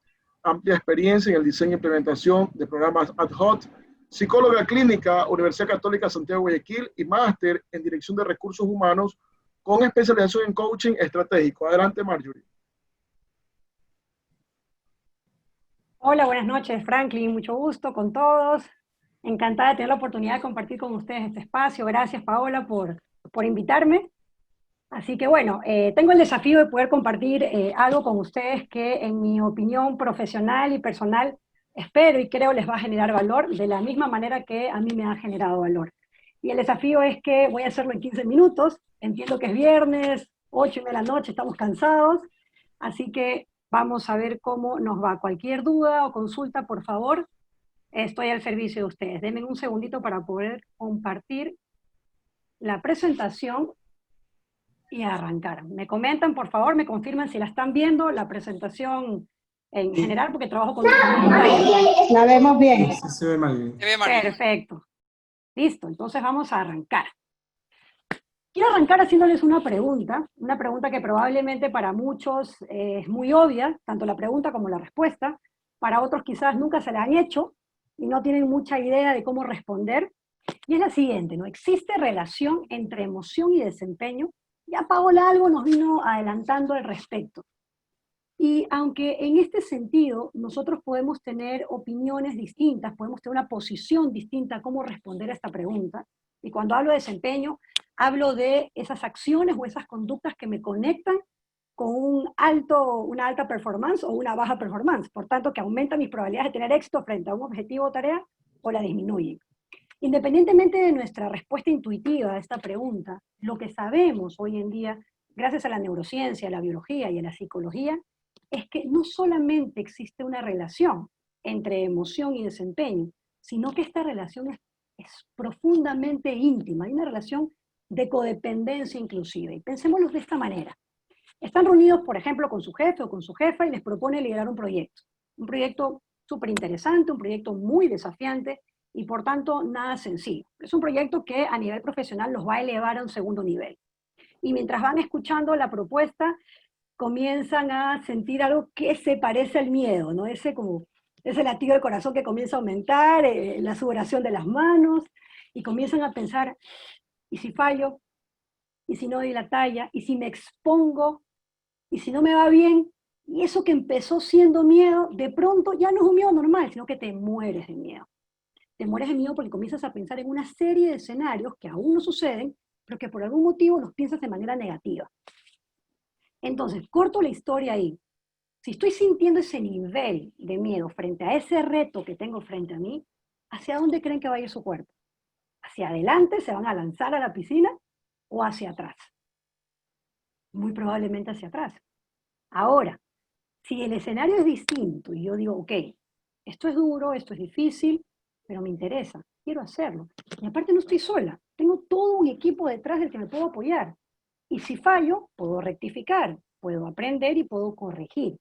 amplia experiencia en el diseño e implementación de programas ad hoc, psicóloga clínica, Universidad Católica Santiago Guayaquil, y máster en dirección de recursos humanos con especialización en coaching estratégico. Adelante, Marjorie. Hola, buenas noches, Franklin. Mucho gusto con todos. Encantada de tener la oportunidad de compartir con ustedes este espacio. Gracias, Paola, por invitarme. Así que bueno, tengo el desafío de poder compartir algo con ustedes que en mi opinión profesional y personal espero y creo les va a generar valor de la misma manera que a mí me ha generado valor. Y el desafío es que voy a hacerlo en 15 minutos. Entiendo que es viernes, 8:30 de la noche, estamos cansados. Así que vamos a ver cómo nos va. Cualquier duda o consulta, por favor, estoy al servicio de ustedes. Denme un segundito para poder compartir la presentación y arrancar. Me comentan, por favor, me confirman si la están viendo, la presentación en general, porque trabajo con... La vemos bien. Sí, se ve mal bien. Perfecto. Listo, entonces vamos a arrancar. Quiero arrancar haciéndoles una pregunta que probablemente para muchos es muy obvia, tanto la pregunta como la respuesta. Para otros quizás nunca se la han hecho y no tienen mucha idea de cómo responder. Y es la siguiente, ¿no? ¿Existe relación entre emoción y desempeño? Ya Paola algo nos vino adelantando al respecto. Y aunque en este sentido nosotros podemos tener opiniones distintas, podemos tener una posición distinta a cómo responder a esta pregunta, y cuando hablo de desempeño, hablo de esas acciones o esas conductas que me conectan con una alta performance o una baja performance, por tanto que aumentan mis probabilidades de tener éxito frente a un objetivo o tarea o la disminuyen. Independientemente de nuestra respuesta intuitiva a esta pregunta, lo que sabemos hoy en día, gracias a la neurociencia, a la biología y a la psicología, es que no solamente existe una relación entre emoción y desempeño, sino que esta relación es profundamente íntima, hay una relación de codependencia inclusive. Y pensémoslo de esta manera. Están reunidos, por ejemplo, con su jefe o con su jefa y les propone liderar un proyecto súper interesante, un proyecto muy desafiante, y por tanto nada sencillo. Es un proyecto que a nivel profesional los va a elevar a un segundo nivel. Y mientras van escuchando la propuesta, comienzan a sentir algo que se parece al miedo, ¿no? Ese latido del corazón que comienza a aumentar, la sudoración de las manos, y comienzan a pensar, ¿y si fallo? ¿Y si no doy la talla? ¿Y si me expongo? ¿Y si no me va bien? Y eso que empezó siendo miedo, de pronto ya no es un miedo normal, sino que te mueres de miedo. Te mueres de miedo porque comienzas a pensar en una serie de escenarios que aún no suceden, pero que por algún motivo los piensas de manera negativa. Entonces, corto la historia ahí. Si estoy sintiendo ese nivel de miedo frente a ese reto que tengo frente a mí, ¿hacia dónde creen que va a ir su cuerpo? ¿Hacia adelante se van a lanzar a la piscina o hacia atrás? Muy probablemente hacia atrás. Ahora, si el escenario es distinto y yo digo, ok, esto es duro, esto es difícil, pero me interesa, quiero hacerlo. Y aparte no estoy sola, tengo todo un equipo detrás del que me puedo apoyar. Y si fallo, puedo rectificar, puedo aprender y puedo corregir.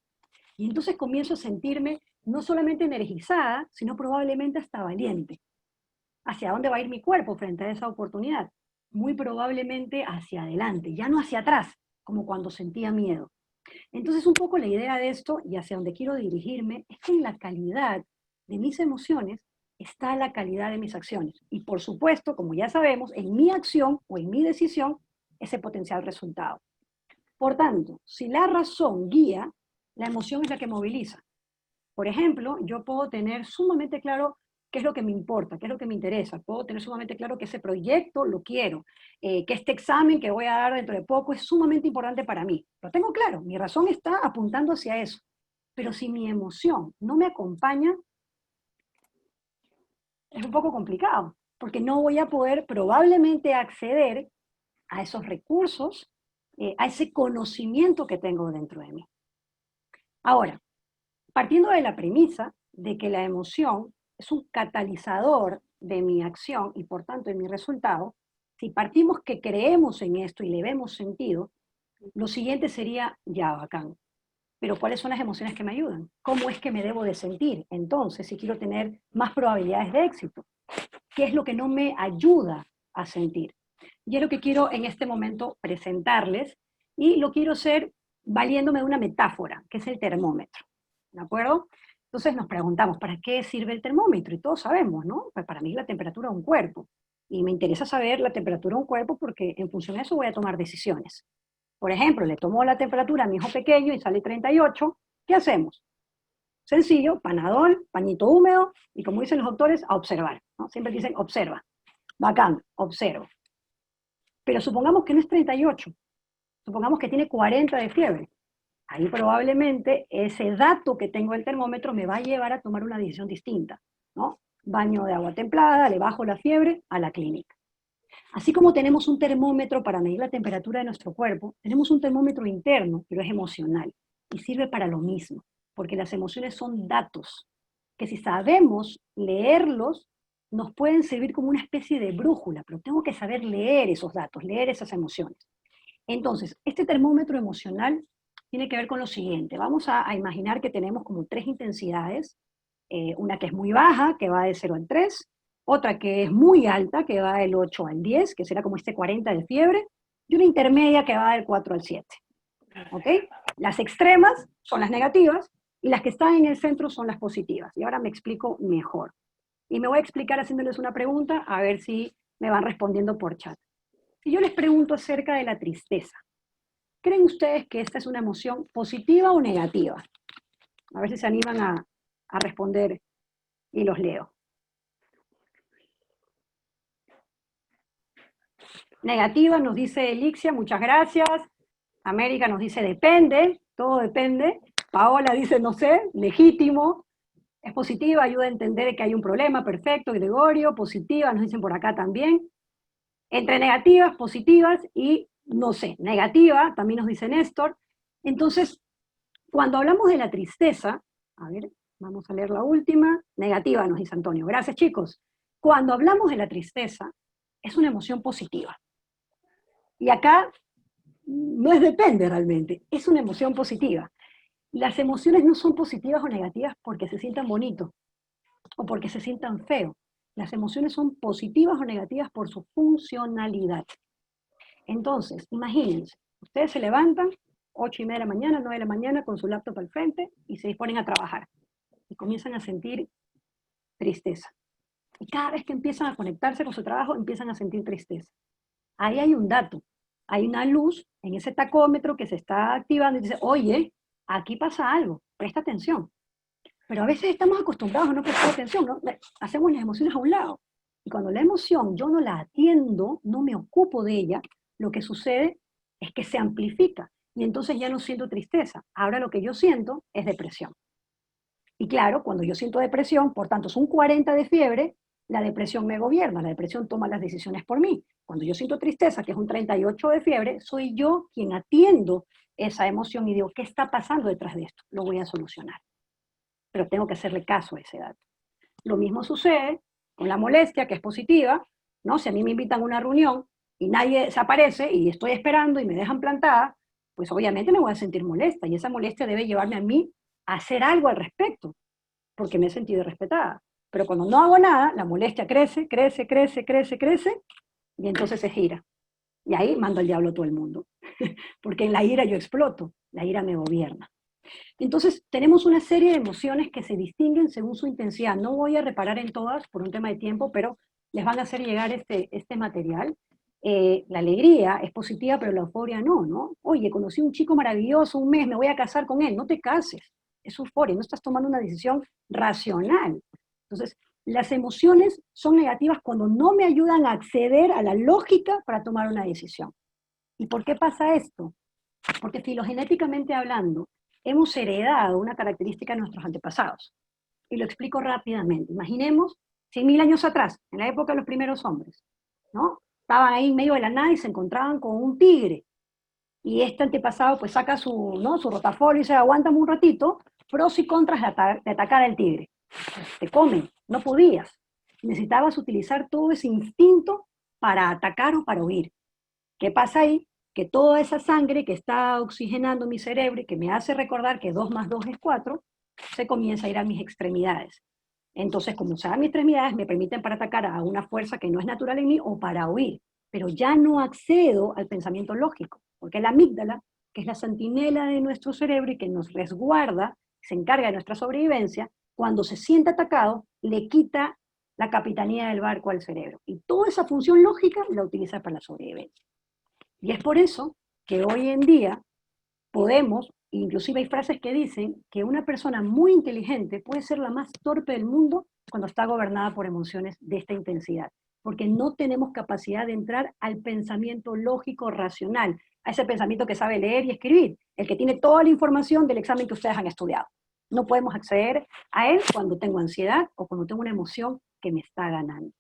Y entonces comienzo a sentirme no solamente energizada, sino probablemente hasta valiente. ¿Hacia dónde va a ir mi cuerpo frente a esa oportunidad? Muy probablemente hacia adelante, ya no hacia atrás, como cuando sentía miedo. Entonces un poco la idea de esto, y hacia donde quiero dirigirme, es que en la calidad de mis emociones está la calidad de mis acciones. Y por supuesto, como ya sabemos, en mi acción o en mi decisión, ese potencial resultado. Por tanto, si la razón guía, la emoción es la que moviliza. Por ejemplo, yo puedo tener sumamente claro ¿Qué es lo que me importa? ¿Qué es lo que me interesa? Puedo tener sumamente claro que ese proyecto lo quiero, que este examen que voy a dar dentro de poco es sumamente importante para mí. Lo tengo claro, mi razón está apuntando hacia eso. Pero si mi emoción no me acompaña, es un poco complicado, porque no voy a poder probablemente acceder a esos recursos, a ese conocimiento que tengo dentro de mí. Ahora, partiendo de la premisa de que la emoción es un catalizador de mi acción y por tanto de mi resultado, si partimos que creemos en esto y le vemos sentido, lo siguiente sería, ya, bacán, pero ¿cuáles son las emociones que me ayudan? ¿Cómo es que me debo de sentir? Entonces, si quiero tener más probabilidades de éxito, ¿qué es lo que no me ayuda a sentir? Y es lo que quiero en este momento presentarles, y lo quiero hacer valiéndome de una metáfora, que es el termómetro, ¿de acuerdo? Entonces nos preguntamos, ¿para qué sirve el termómetro? Y todos sabemos, ¿no? Pues para mí es la temperatura de un cuerpo, y me interesa saber la temperatura de un cuerpo porque en función de eso voy a tomar decisiones. Por ejemplo, le tomo la temperatura a mi hijo pequeño y sale 38, ¿qué hacemos? Sencillo, panadol, pañito húmedo, y como dicen los doctores, a observar, ¿no? Siempre dicen, observa. Bacán, observo. Pero supongamos que no es 38, supongamos que tiene 40 de fiebre. Ahí probablemente ese dato que tengo del termómetro me va a llevar a tomar una decisión distinta, ¿no? Baño de agua templada, le bajo la fiebre, a la clínica. Así como tenemos un termómetro para medir la temperatura de nuestro cuerpo, tenemos un termómetro interno, pero es emocional, y sirve para lo mismo, porque las emociones son datos, que si sabemos leerlos, nos pueden servir como una especie de brújula, pero tengo que saber leer esos datos, leer esas emociones. Entonces, este termómetro emocional tiene que ver con lo siguiente. Vamos a imaginar que tenemos como 3 intensidades, una que es muy baja, que va de 0 al 3, otra que es muy alta, que va del 8 al 10, que será como este 40 de fiebre, y una intermedia que va del 4 al 7. ¿Ok? Las extremas son las negativas, y las que están en el centro son las positivas. Y ahora me explico mejor. Y me voy a explicar haciéndoles una pregunta, a ver si me van respondiendo por chat. Si yo les pregunto acerca de la tristeza, ¿creen ustedes que esta es una emoción positiva o negativa? A ver si se animan a responder y los leo. Negativa nos dice Elixia, muchas gracias. América nos dice depende, todo depende. Paola dice no sé, legítimo. Es positiva, ayuda a entender que hay un problema, perfecto. Gregorio, positiva, nos dicen por acá también. Entre negativas, positivas y no sé, negativa, también nos dice Néstor. Entonces, cuando hablamos de la tristeza, a ver, vamos a leer la última. Negativa, nos dice Antonio. Gracias, chicos. Cuando hablamos de la tristeza, es una emoción positiva. Y acá no es depende realmente, es una emoción positiva. Las emociones no son positivas o negativas porque se sientan bonitos o porque se sientan feos. Las emociones son positivas o negativas por su funcionalidad. Entonces, imagínense, ustedes se levantan 8:30 de la mañana, 9 de la mañana con su laptop al frente y se disponen a trabajar. Y comienzan a sentir tristeza. Y cada vez que empiezan a conectarse con su trabajo, empiezan a sentir tristeza. Ahí hay un dato, hay una luz en ese tacómetro que se está activando y dice, oye, aquí pasa algo, presta atención. Pero a veces estamos acostumbrados a no prestar atención, ¿no? Hacemos las emociones a un lado. Y cuando la emoción yo no la atiendo, no me ocupo de ella, lo que sucede es que se amplifica. Y entonces ya no siento tristeza. Ahora lo que yo siento es depresión. Y claro, cuando yo siento depresión, por tanto es un 40 de fiebre, la depresión me gobierna, la depresión toma las decisiones por mí. Cuando yo siento tristeza, que es un 38 de fiebre, soy yo quien atiendo esa emoción y digo, ¿qué está pasando detrás de esto? Lo voy a solucionar. Pero tengo que hacerle caso a ese dato. Lo mismo sucede con la molestia, que es positiva, ¿no? Si a mí me invitan a una reunión y nadie se aparece y estoy esperando y me dejan plantada, pues obviamente me voy a sentir molesta y esa molestia debe llevarme a mí a hacer algo al respecto, porque me he sentido irrespetada. Pero cuando no hago nada, la molestia crece, crece, crece, crece, crece, y entonces se gira. Y ahí mando al diablo a todo el mundo. Porque en la ira yo exploto, la ira me gobierna. Entonces, tenemos una serie de emociones que se distinguen según su intensidad. No voy a reparar en todas por un tema de tiempo, pero les van a hacer llegar este material. La alegría es positiva, pero la euforia no, ¿no? Oye, conocí a un chico maravilloso, un mes, me voy a casar con él. No te cases, es euforia, no estás tomando una decisión racional. Entonces, Las emociones son negativas cuando no me ayudan a acceder a la lógica para tomar una decisión. ¿Y por qué pasa esto? Porque filogenéticamente hablando, hemos heredado una característica de nuestros antepasados. Y lo explico rápidamente. Imaginemos 100.000 años atrás, en la época de los primeros hombres, ¿no? Estaban ahí en medio de la nada y se encontraban con un tigre. Y este antepasado pues saca su, ¿no?, su rotafolio y dice, aguántame un ratito, pros y contras de atacar al tigre. Pues te comen, no podías. Necesitabas utilizar todo ese instinto para atacar o para huir. ¿Qué pasa ahí? Que toda esa sangre que está oxigenando mi cerebro y que me hace recordar que 2 más 2 es 4, se comienza a ir a mis extremidades. Entonces, como se van mis extremidades, me permiten para atacar a una fuerza que no es natural en mí o para huir. Pero ya no accedo al pensamiento lógico, porque la amígdala, que es la centinela de nuestro cerebro y que nos resguarda, se encarga de nuestra sobrevivencia, cuando se siente atacado, le quita la capitanía del barco al cerebro. Y toda esa función lógica la utiliza para la sobrevivencia. Y es por eso que hoy en día podemos, inclusive hay frases que dicen que una persona muy inteligente puede ser la más torpe del mundo cuando está gobernada por emociones de esta intensidad, porque no tenemos capacidad de entrar al pensamiento lógico racional, a ese pensamiento que sabe leer y escribir, el que tiene toda la información del examen que ustedes han estudiado. No podemos acceder a él cuando tengo ansiedad o cuando tengo una emoción que me está ganando.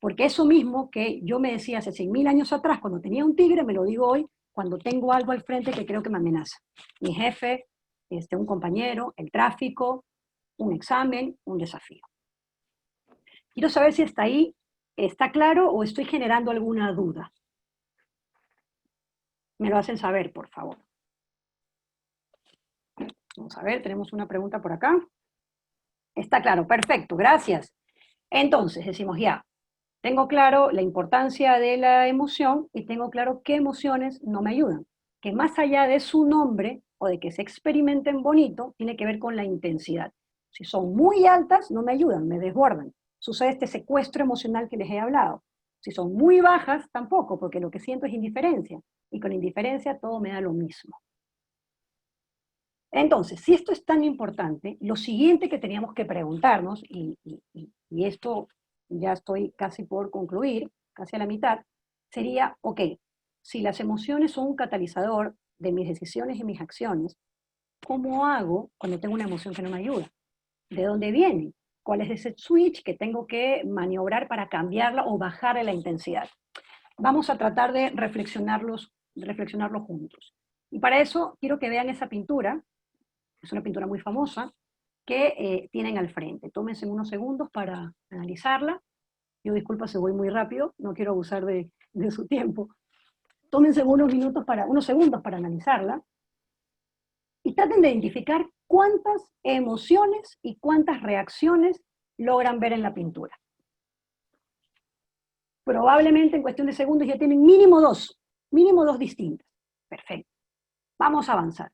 Porque eso mismo que yo me decía hace 100.000 años atrás, cuando tenía un tigre, me lo digo hoy, cuando tengo algo al frente que creo que me amenaza. Mi jefe, un compañero, el tráfico, un examen, un desafío. Quiero saber si hasta ahí está claro o estoy generando alguna duda. Me lo hacen saber, por favor. Vamos a ver, tenemos una pregunta por acá. Está claro, perfecto, gracias. Entonces, decimos ya, tengo claro la importancia de la emoción y tengo claro qué emociones no me ayudan. Que más allá de su nombre o de que se experimenten bonito, tiene que ver con la intensidad. Si son muy altas, no me ayudan, me desbordan. Sucede este secuestro emocional que les he hablado. Si son muy bajas, tampoco, porque lo que siento es indiferencia. Y con indiferencia todo me da lo mismo. Entonces, si esto es tan importante, lo siguiente que teníamos que preguntarnos, y esto ya estoy casi por concluir, casi a la mitad, sería, ok, si las emociones son un catalizador de mis decisiones y mis acciones, ¿cómo hago cuando tengo una emoción que no me ayuda? ¿De dónde viene? ¿Cuál es ese switch que tengo que maniobrar para cambiarla o bajarle la intensidad? Vamos a tratar de reflexionarlo juntos. Y para eso quiero que vean esa pintura, es una pintura muy famosa, que tienen al frente. Tómense unos segundos para analizarla. Yo disculpa si voy muy rápido, no quiero abusar de su tiempo. Tómense unos segundos para analizarla y traten de identificar cuántas emociones y cuántas reacciones logran ver en la pintura. Probablemente en cuestión de segundos ya tienen mínimo dos distintas. Perfecto. Vamos a avanzar.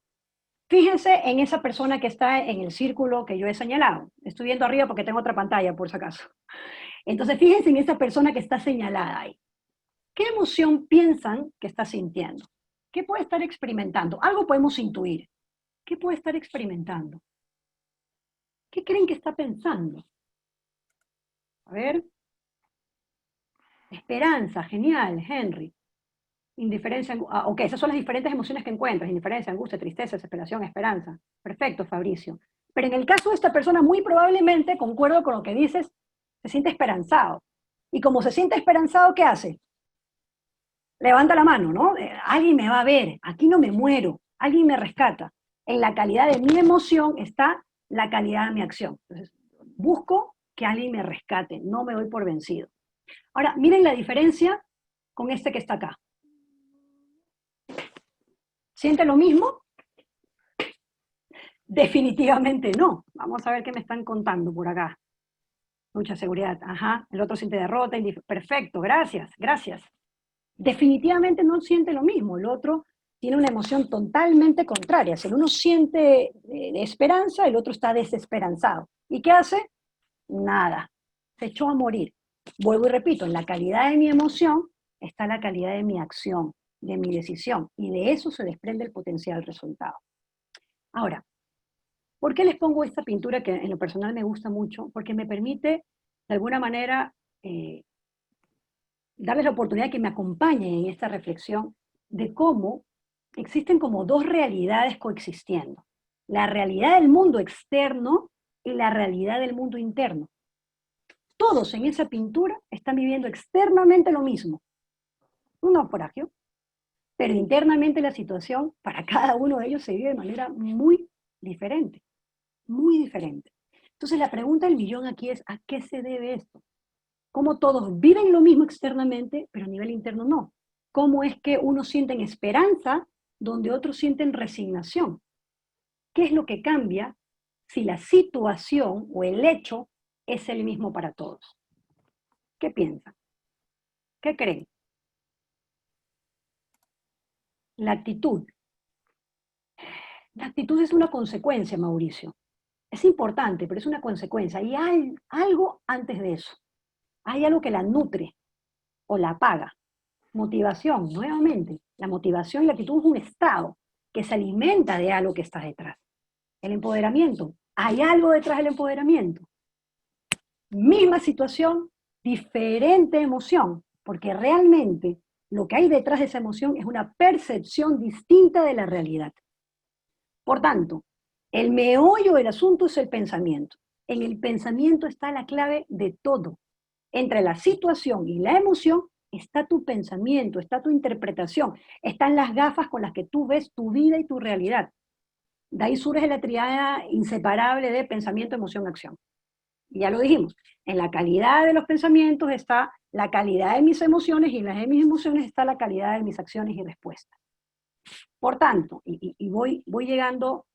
Fíjense en esa persona que está en el círculo que yo he señalado. Estoy viendo arriba porque tengo otra pantalla, por si acaso. Entonces, fíjense en esa persona que está señalada ahí. ¿Qué emoción piensan que está sintiendo? ¿Qué puede estar experimentando? Algo podemos intuir. ¿Qué puede estar experimentando? ¿Qué creen que está pensando? A ver. Esperanza, genial, Henry. Indiferencia, ok, esas son las diferentes emociones que encuentras. Indiferencia, angustia, tristeza, desesperación, esperanza. Perfecto, Fabricio. Pero en el caso de esta persona, muy probablemente, concuerdo con lo que dices, se siente esperanzado. Y como se siente esperanzado, ¿qué hace? Levanta la mano, ¿no? Alguien me va a ver, aquí no me muero, alguien me rescata. En la calidad de mi emoción está la calidad de mi acción. Entonces, busco que alguien me rescate, no me doy por vencido. Ahora, miren la diferencia con este que está acá. ¿Siente lo mismo? Definitivamente no. Vamos a ver qué me están contando por acá. Mucha seguridad. Ajá. El otro siente derrota. Perfecto. Gracias. Gracias. Definitivamente no siente lo mismo. El otro tiene una emoción totalmente contraria. Si el uno siente esperanza, el otro está desesperanzado. ¿Y qué hace? Nada. Se echó a morir. Vuelvo y repito, en la calidad de mi emoción está la calidad de mi acción, de mi decisión, y de eso se desprende el potencial resultado. Ahora, ¿por qué les pongo esta pintura que en lo personal me gusta mucho? Porque me permite de alguna manera, darles la oportunidad de que me acompañen en esta reflexión de cómo existen como dos realidades coexistiendo. La realidad del mundo externo y la realidad del mundo interno. Todos en esa pintura están viviendo externamente lo mismo. Un naufragio, pero internamente la situación para cada uno de ellos se vive de manera muy diferente. Muy diferente. Entonces la pregunta del millón aquí es, ¿a qué se debe esto? ¿Cómo todos viven lo mismo externamente, pero a nivel interno no? ¿Cómo es que unos sienten esperanza donde otros sienten resignación? ¿Qué es lo que cambia si la situación o el hecho es el mismo para todos? ¿Qué piensan? ¿Qué creen? La actitud. La actitud es una consecuencia, Mauricio. Es importante, pero es una consecuencia. Y hay algo antes de eso. Hay algo que la nutre o la apaga. Motivación, nuevamente. La motivación y la actitud es un estado que se alimenta de algo que está detrás. El empoderamiento. Hay algo detrás del empoderamiento. Misma situación, diferente emoción, porque realmente lo que hay detrás de esa emoción es una percepción distinta de la realidad. Por tanto, el meollo del asunto es el pensamiento. En el pensamiento está la clave de todo. Entre la situación y la emoción está tu pensamiento, está tu interpretación, están las gafas con las que tú ves tu vida y tu realidad. De ahí surge la triada inseparable de pensamiento, emoción, acción. Y ya lo dijimos, en la calidad de los pensamientos está la calidad de mis emociones y en las de mis emociones está la calidad de mis acciones y respuestas. Por tanto, y voy llegando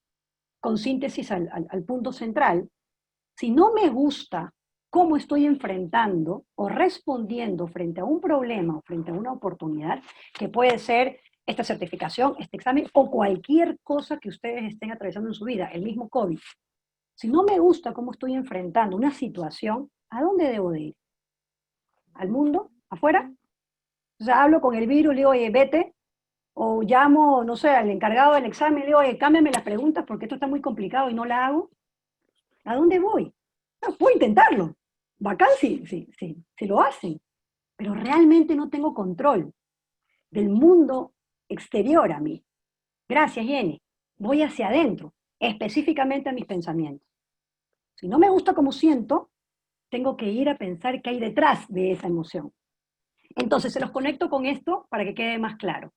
con síntesis al punto central, si no me gusta cómo estoy enfrentando o respondiendo frente a un problema o frente a una oportunidad, que puede ser esta certificación, este examen o cualquier cosa que ustedes estén atravesando en su vida, el mismo COVID. Si no me gusta cómo estoy enfrentando una situación, ¿a dónde debo de ir? ¿Al mundo? ¿Afuera? O sea, hablo con el virus, le digo, oye, vete, o llamo, no sé, al encargado del examen, le digo, oye, cámbiame las preguntas porque esto está muy complicado y no la hago. ¿A dónde voy? No, puedo intentarlo. Bacán si lo hacen. Pero realmente no tengo control del mundo exterior a mí. Gracias, Jenny. Voy hacia adentro, específicamente a mis pensamientos. Si no me gusta cómo siento, tengo que ir a pensar qué hay detrás de esa emoción. Entonces, se los conecto con esto para que quede más claro.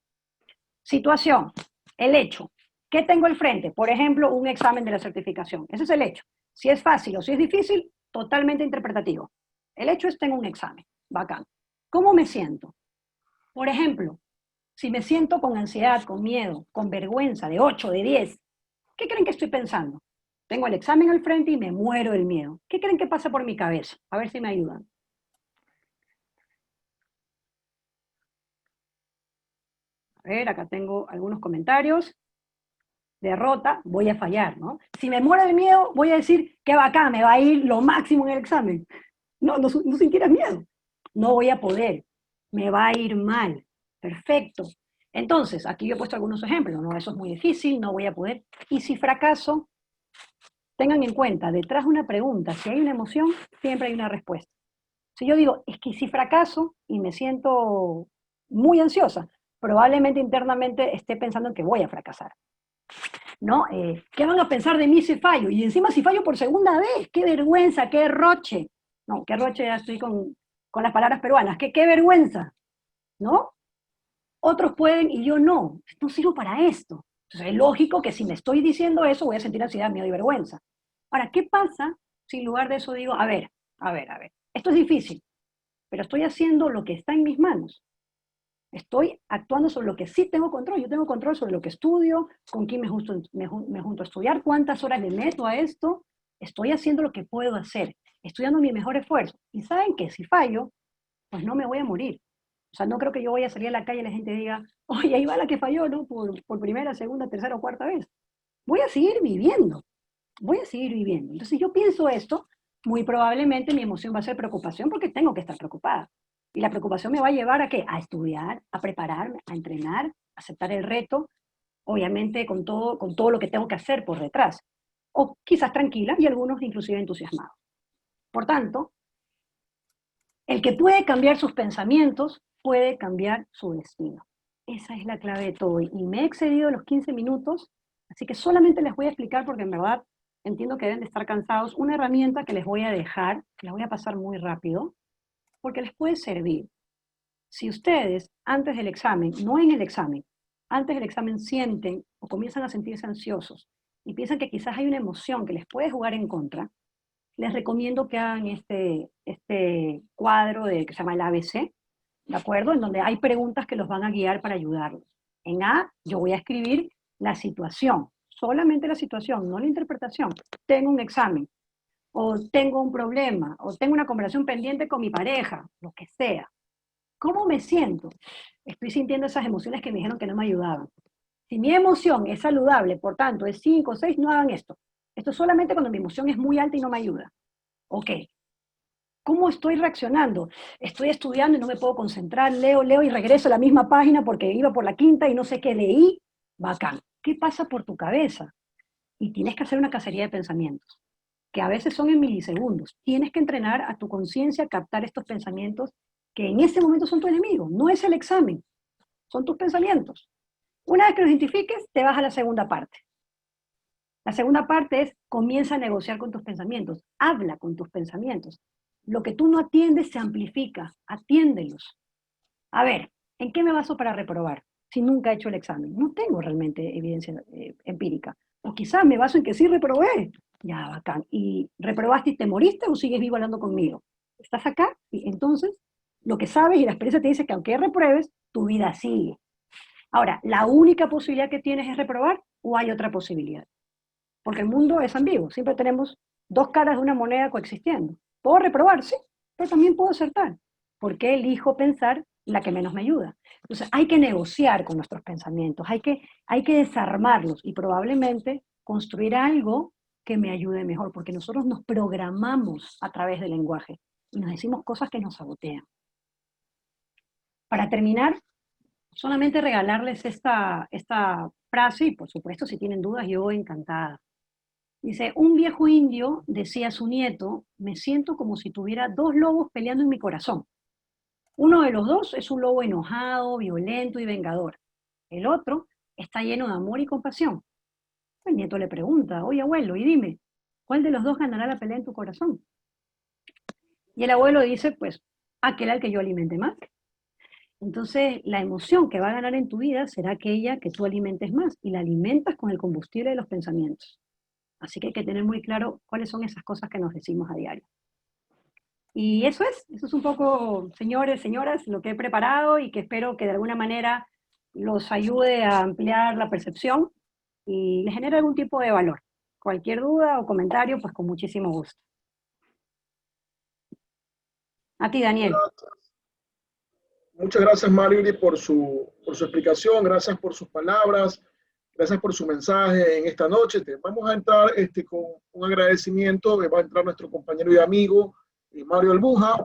Situación, el hecho. ¿Qué tengo al frente? Por ejemplo, un examen de la certificación. Ese es el hecho. Si es fácil o si es difícil, totalmente interpretativo. El hecho es tengo un examen. Bacán. ¿Cómo me siento? Por ejemplo, si me siento con ansiedad, con miedo, con vergüenza de 8, de 10, ¿qué creen que estoy pensando? Tengo el examen al frente y me muero del miedo. ¿Qué creen que pasa por mi cabeza? A ver si me ayudan. A ver, acá tengo algunos comentarios. Derrota, voy a fallar, ¿no? Si me muero del miedo, voy a decir, qué bacán, me va a ir lo máximo en el examen. No sintieras miedo. No voy a poder. Me va a ir mal. Perfecto. Entonces, aquí yo he puesto algunos ejemplos, ¿no? Eso es muy difícil, no voy a poder. Y si fracaso, tengan en cuenta, detrás de una pregunta, si hay una emoción, siempre hay una respuesta. Si yo digo, es que si fracaso y me siento muy ansiosa, probablemente internamente esté pensando en que voy a fracasar. ¿No? ¿Qué van a pensar de mí si fallo? Y encima si fallo por segunda vez, qué vergüenza, qué roche. No, qué roche, ya estoy con las palabras peruanas, qué vergüenza, ¿no? Otros pueden y yo no sirvo para esto. Entonces es lógico que si me estoy diciendo eso voy a sentir ansiedad, miedo y vergüenza. Ahora, ¿qué pasa si en lugar de eso digo, a ver, esto es difícil, pero estoy haciendo lo que está en mis manos? Estoy actuando sobre lo que sí tengo control. Yo tengo control sobre lo que estudio, con quién me junto a estudiar, cuántas horas le meto a esto. Estoy haciendo lo que puedo hacer. Estoy dando mi mejor esfuerzo. Y saben que si fallo, pues no me voy a morir. O sea, no creo que yo vaya a salir a la calle y la gente diga, oye, ahí va la que falló, ¿no? Por primera, segunda, tercera o cuarta vez. Voy a seguir viviendo. Entonces yo pienso esto, muy probablemente mi emoción va a ser preocupación porque tengo que estar preocupada. Y la preocupación me va a llevar a ¿qué? A estudiar, a prepararme, a entrenar, a aceptar el reto, obviamente con todo lo que tengo que hacer por detrás. O quizás tranquila y algunos inclusive entusiasmados. Por tanto, El que puede cambiar sus pensamientos, puede cambiar su destino. Esa es la clave de todo. Y me he excedido los 15 minutos, así que solamente les voy a explicar, porque en verdad entiendo que deben de estar cansados, una herramienta que les voy a dejar, que la voy a pasar muy rápido, porque les puede servir. Si ustedes, antes del examen, no en el examen, antes del examen sienten o comienzan a sentirse ansiosos y piensan que quizás hay una emoción que les puede jugar en contra, les recomiendo que hagan este cuadro que se llama el ABC, ¿de acuerdo? En donde hay preguntas que los van a guiar para ayudarlos. En A, yo voy a escribir la situación, solamente la situación, no la interpretación. Tengo un examen, o tengo un problema, o tengo una conversación pendiente con mi pareja, lo que sea. ¿Cómo me siento? Estoy sintiendo esas emociones que me dijeron que no me ayudaban. Si mi emoción es saludable, por tanto, es 5 o 6, no hagan esto. Esto es solamente cuando mi emoción es muy alta y no me ayuda. Ok. ¿Cómo estoy reaccionando? Estoy estudiando y no me puedo concentrar, leo y regreso a la misma página porque iba por la quinta y no sé qué leí. Bacán. ¿Qué pasa por tu cabeza? Y tienes que hacer una cacería de pensamientos, que a veces son en milisegundos. Tienes que entrenar a tu conciencia a captar estos pensamientos que en ese momento son tu enemigo. No es el examen, son tus pensamientos. Una vez que los identifiques, te vas a la segunda parte. La segunda parte es, comienza a negociar con tus pensamientos, habla con tus pensamientos. Lo que tú no atiendes se amplifica, atiéndelos. A ver, ¿en qué me baso para reprobar? Si nunca he hecho el examen, no tengo realmente evidencia empírica. O quizás me baso en que sí reprobé. Ya, bacán. ¿Y reprobaste y te moriste o sigues vivo hablando conmigo? ¿Estás acá? Y entonces, lo que sabes y la experiencia te dice que aunque repruebes, tu vida sigue. Ahora, ¿la única posibilidad que tienes es reprobar o hay otra posibilidad? Porque el mundo es ambiguo, siempre tenemos dos caras de una moneda coexistiendo. ¿Puedo reprobar? Sí, pero también puedo acertar. ¿Por qué elijo pensar la que menos me ayuda? Entonces hay que negociar con nuestros pensamientos, hay que desarmarlos y probablemente construir algo que me ayude mejor, porque nosotros nos programamos a través del lenguaje y nos decimos cosas que nos sabotean. Para terminar, solamente regalarles esta frase, y por supuesto si tienen dudas yo encantada. Dice, un viejo indio decía a su nieto, me siento como si tuviera 2 lobos peleando en mi corazón. Uno de los 2 es un lobo enojado, violento y vengador. El otro está lleno de amor y compasión. El nieto le pregunta, oye abuelo, y dime, ¿cuál de los 2 ganará la pelea en tu corazón? Y el abuelo dice, pues, aquel al que yo alimente más. Entonces, la emoción que va a ganar en tu vida será aquella que tú alimentes más, y la alimentas con el combustible de los pensamientos. Así que hay que tener muy claro cuáles son esas cosas que nos decimos a diario. Y eso es un poco, señores, señoras, lo que he preparado y que espero que de alguna manera los ayude a ampliar la percepción y les genere algún tipo de valor. Cualquier duda o comentario, pues con muchísimo gusto. A ti, Daniel. Muchas gracias, Marjorie, por su explicación, gracias por sus palabras, gracias por su mensaje en esta noche. Vamos a entrar con un agradecimiento, que va a entrar nuestro compañero y amigo, Mario Albuja,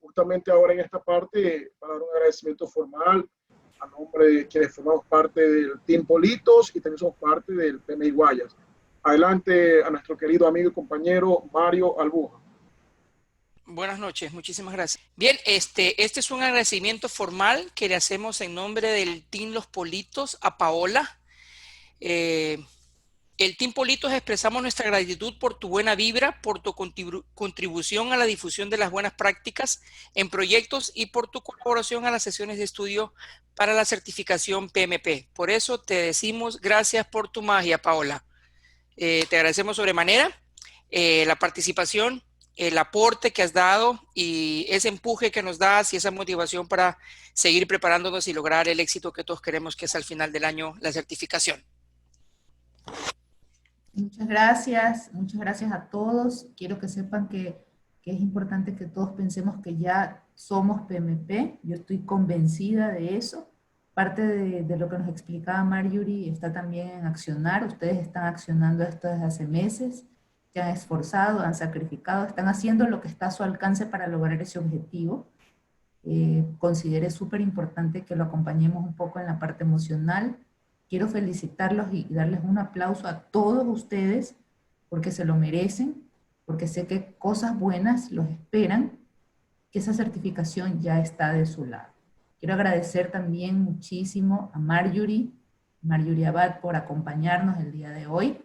justamente ahora en esta parte, para dar un agradecimiento formal a nombre de quienes formamos parte del Team Politos y también somos parte del PMI Guayas. Adelante a nuestro querido amigo y compañero Mario Albuja. Buenas noches, muchísimas gracias. Bien, este es un agradecimiento formal que le hacemos en nombre del Team Los Politos a Paola. El Team Politos expresamos nuestra gratitud por tu buena vibra, por tu contribución a la difusión de las buenas prácticas en proyectos y por tu colaboración a las sesiones de estudio para la certificación PMP. Por eso te decimos gracias por tu magia, Paola. Te agradecemos sobremanera la participación, el aporte que has dado y ese empuje que nos das y esa motivación para seguir preparándonos y lograr el éxito que todos queremos, que es al final del año la certificación. Muchas gracias a todos. Quiero que sepan que es importante que todos pensemos que ya somos PMP. Yo estoy convencida de eso. Parte de lo que nos explicaba Marjorie está también en accionar. Ustedes están accionando esto desde hace meses. Se han esforzado, han sacrificado, están haciendo lo que está a su alcance para lograr ese objetivo. Considero súper importante que lo acompañemos un poco en la parte emocional. Quiero felicitarlos y darles un aplauso a todos ustedes porque se lo merecen, porque sé que cosas buenas los esperan que esa certificación ya está de su lado. Quiero agradecer también muchísimo a Marjorie Abad, por acompañarnos el día de hoy.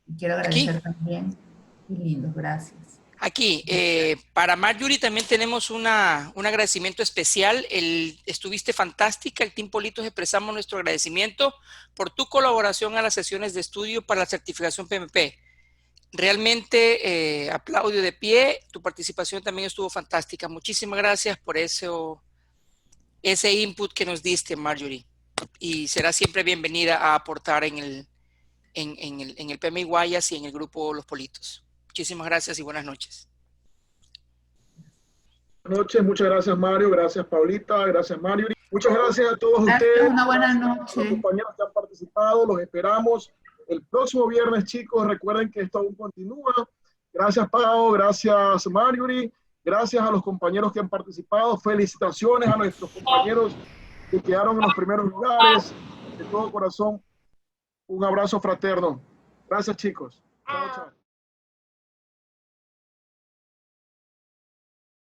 Y quiero agradecer también, qué lindo, gracias. Aquí, para Marjorie también tenemos un agradecimiento especial. Estuviste fantástica, el Team Politos expresamos nuestro agradecimiento por tu colaboración a las sesiones de estudio para la certificación PMP. Realmente aplaudo de pie, tu participación también estuvo fantástica. Muchísimas gracias por ese input que nos diste, Marjorie. Y será siempre bienvenida a aportar en el PMI Guayas y en el grupo Los Politos. Muchísimas gracias y buenas noches. Buenas noches, muchas gracias Mario, gracias Paulita, gracias Mario. Muchas gracias a todos ustedes. Una buena noche. A los compañeros que han participado, los esperamos el próximo viernes, chicos. Recuerden que esto aún continúa. Gracias Pau, gracias Marjorie, gracias a los compañeros que han participado. Felicitaciones a nuestros compañeros que quedaron en los primeros lugares. De todo corazón, un abrazo fraterno. Gracias chicos. Chao, chao.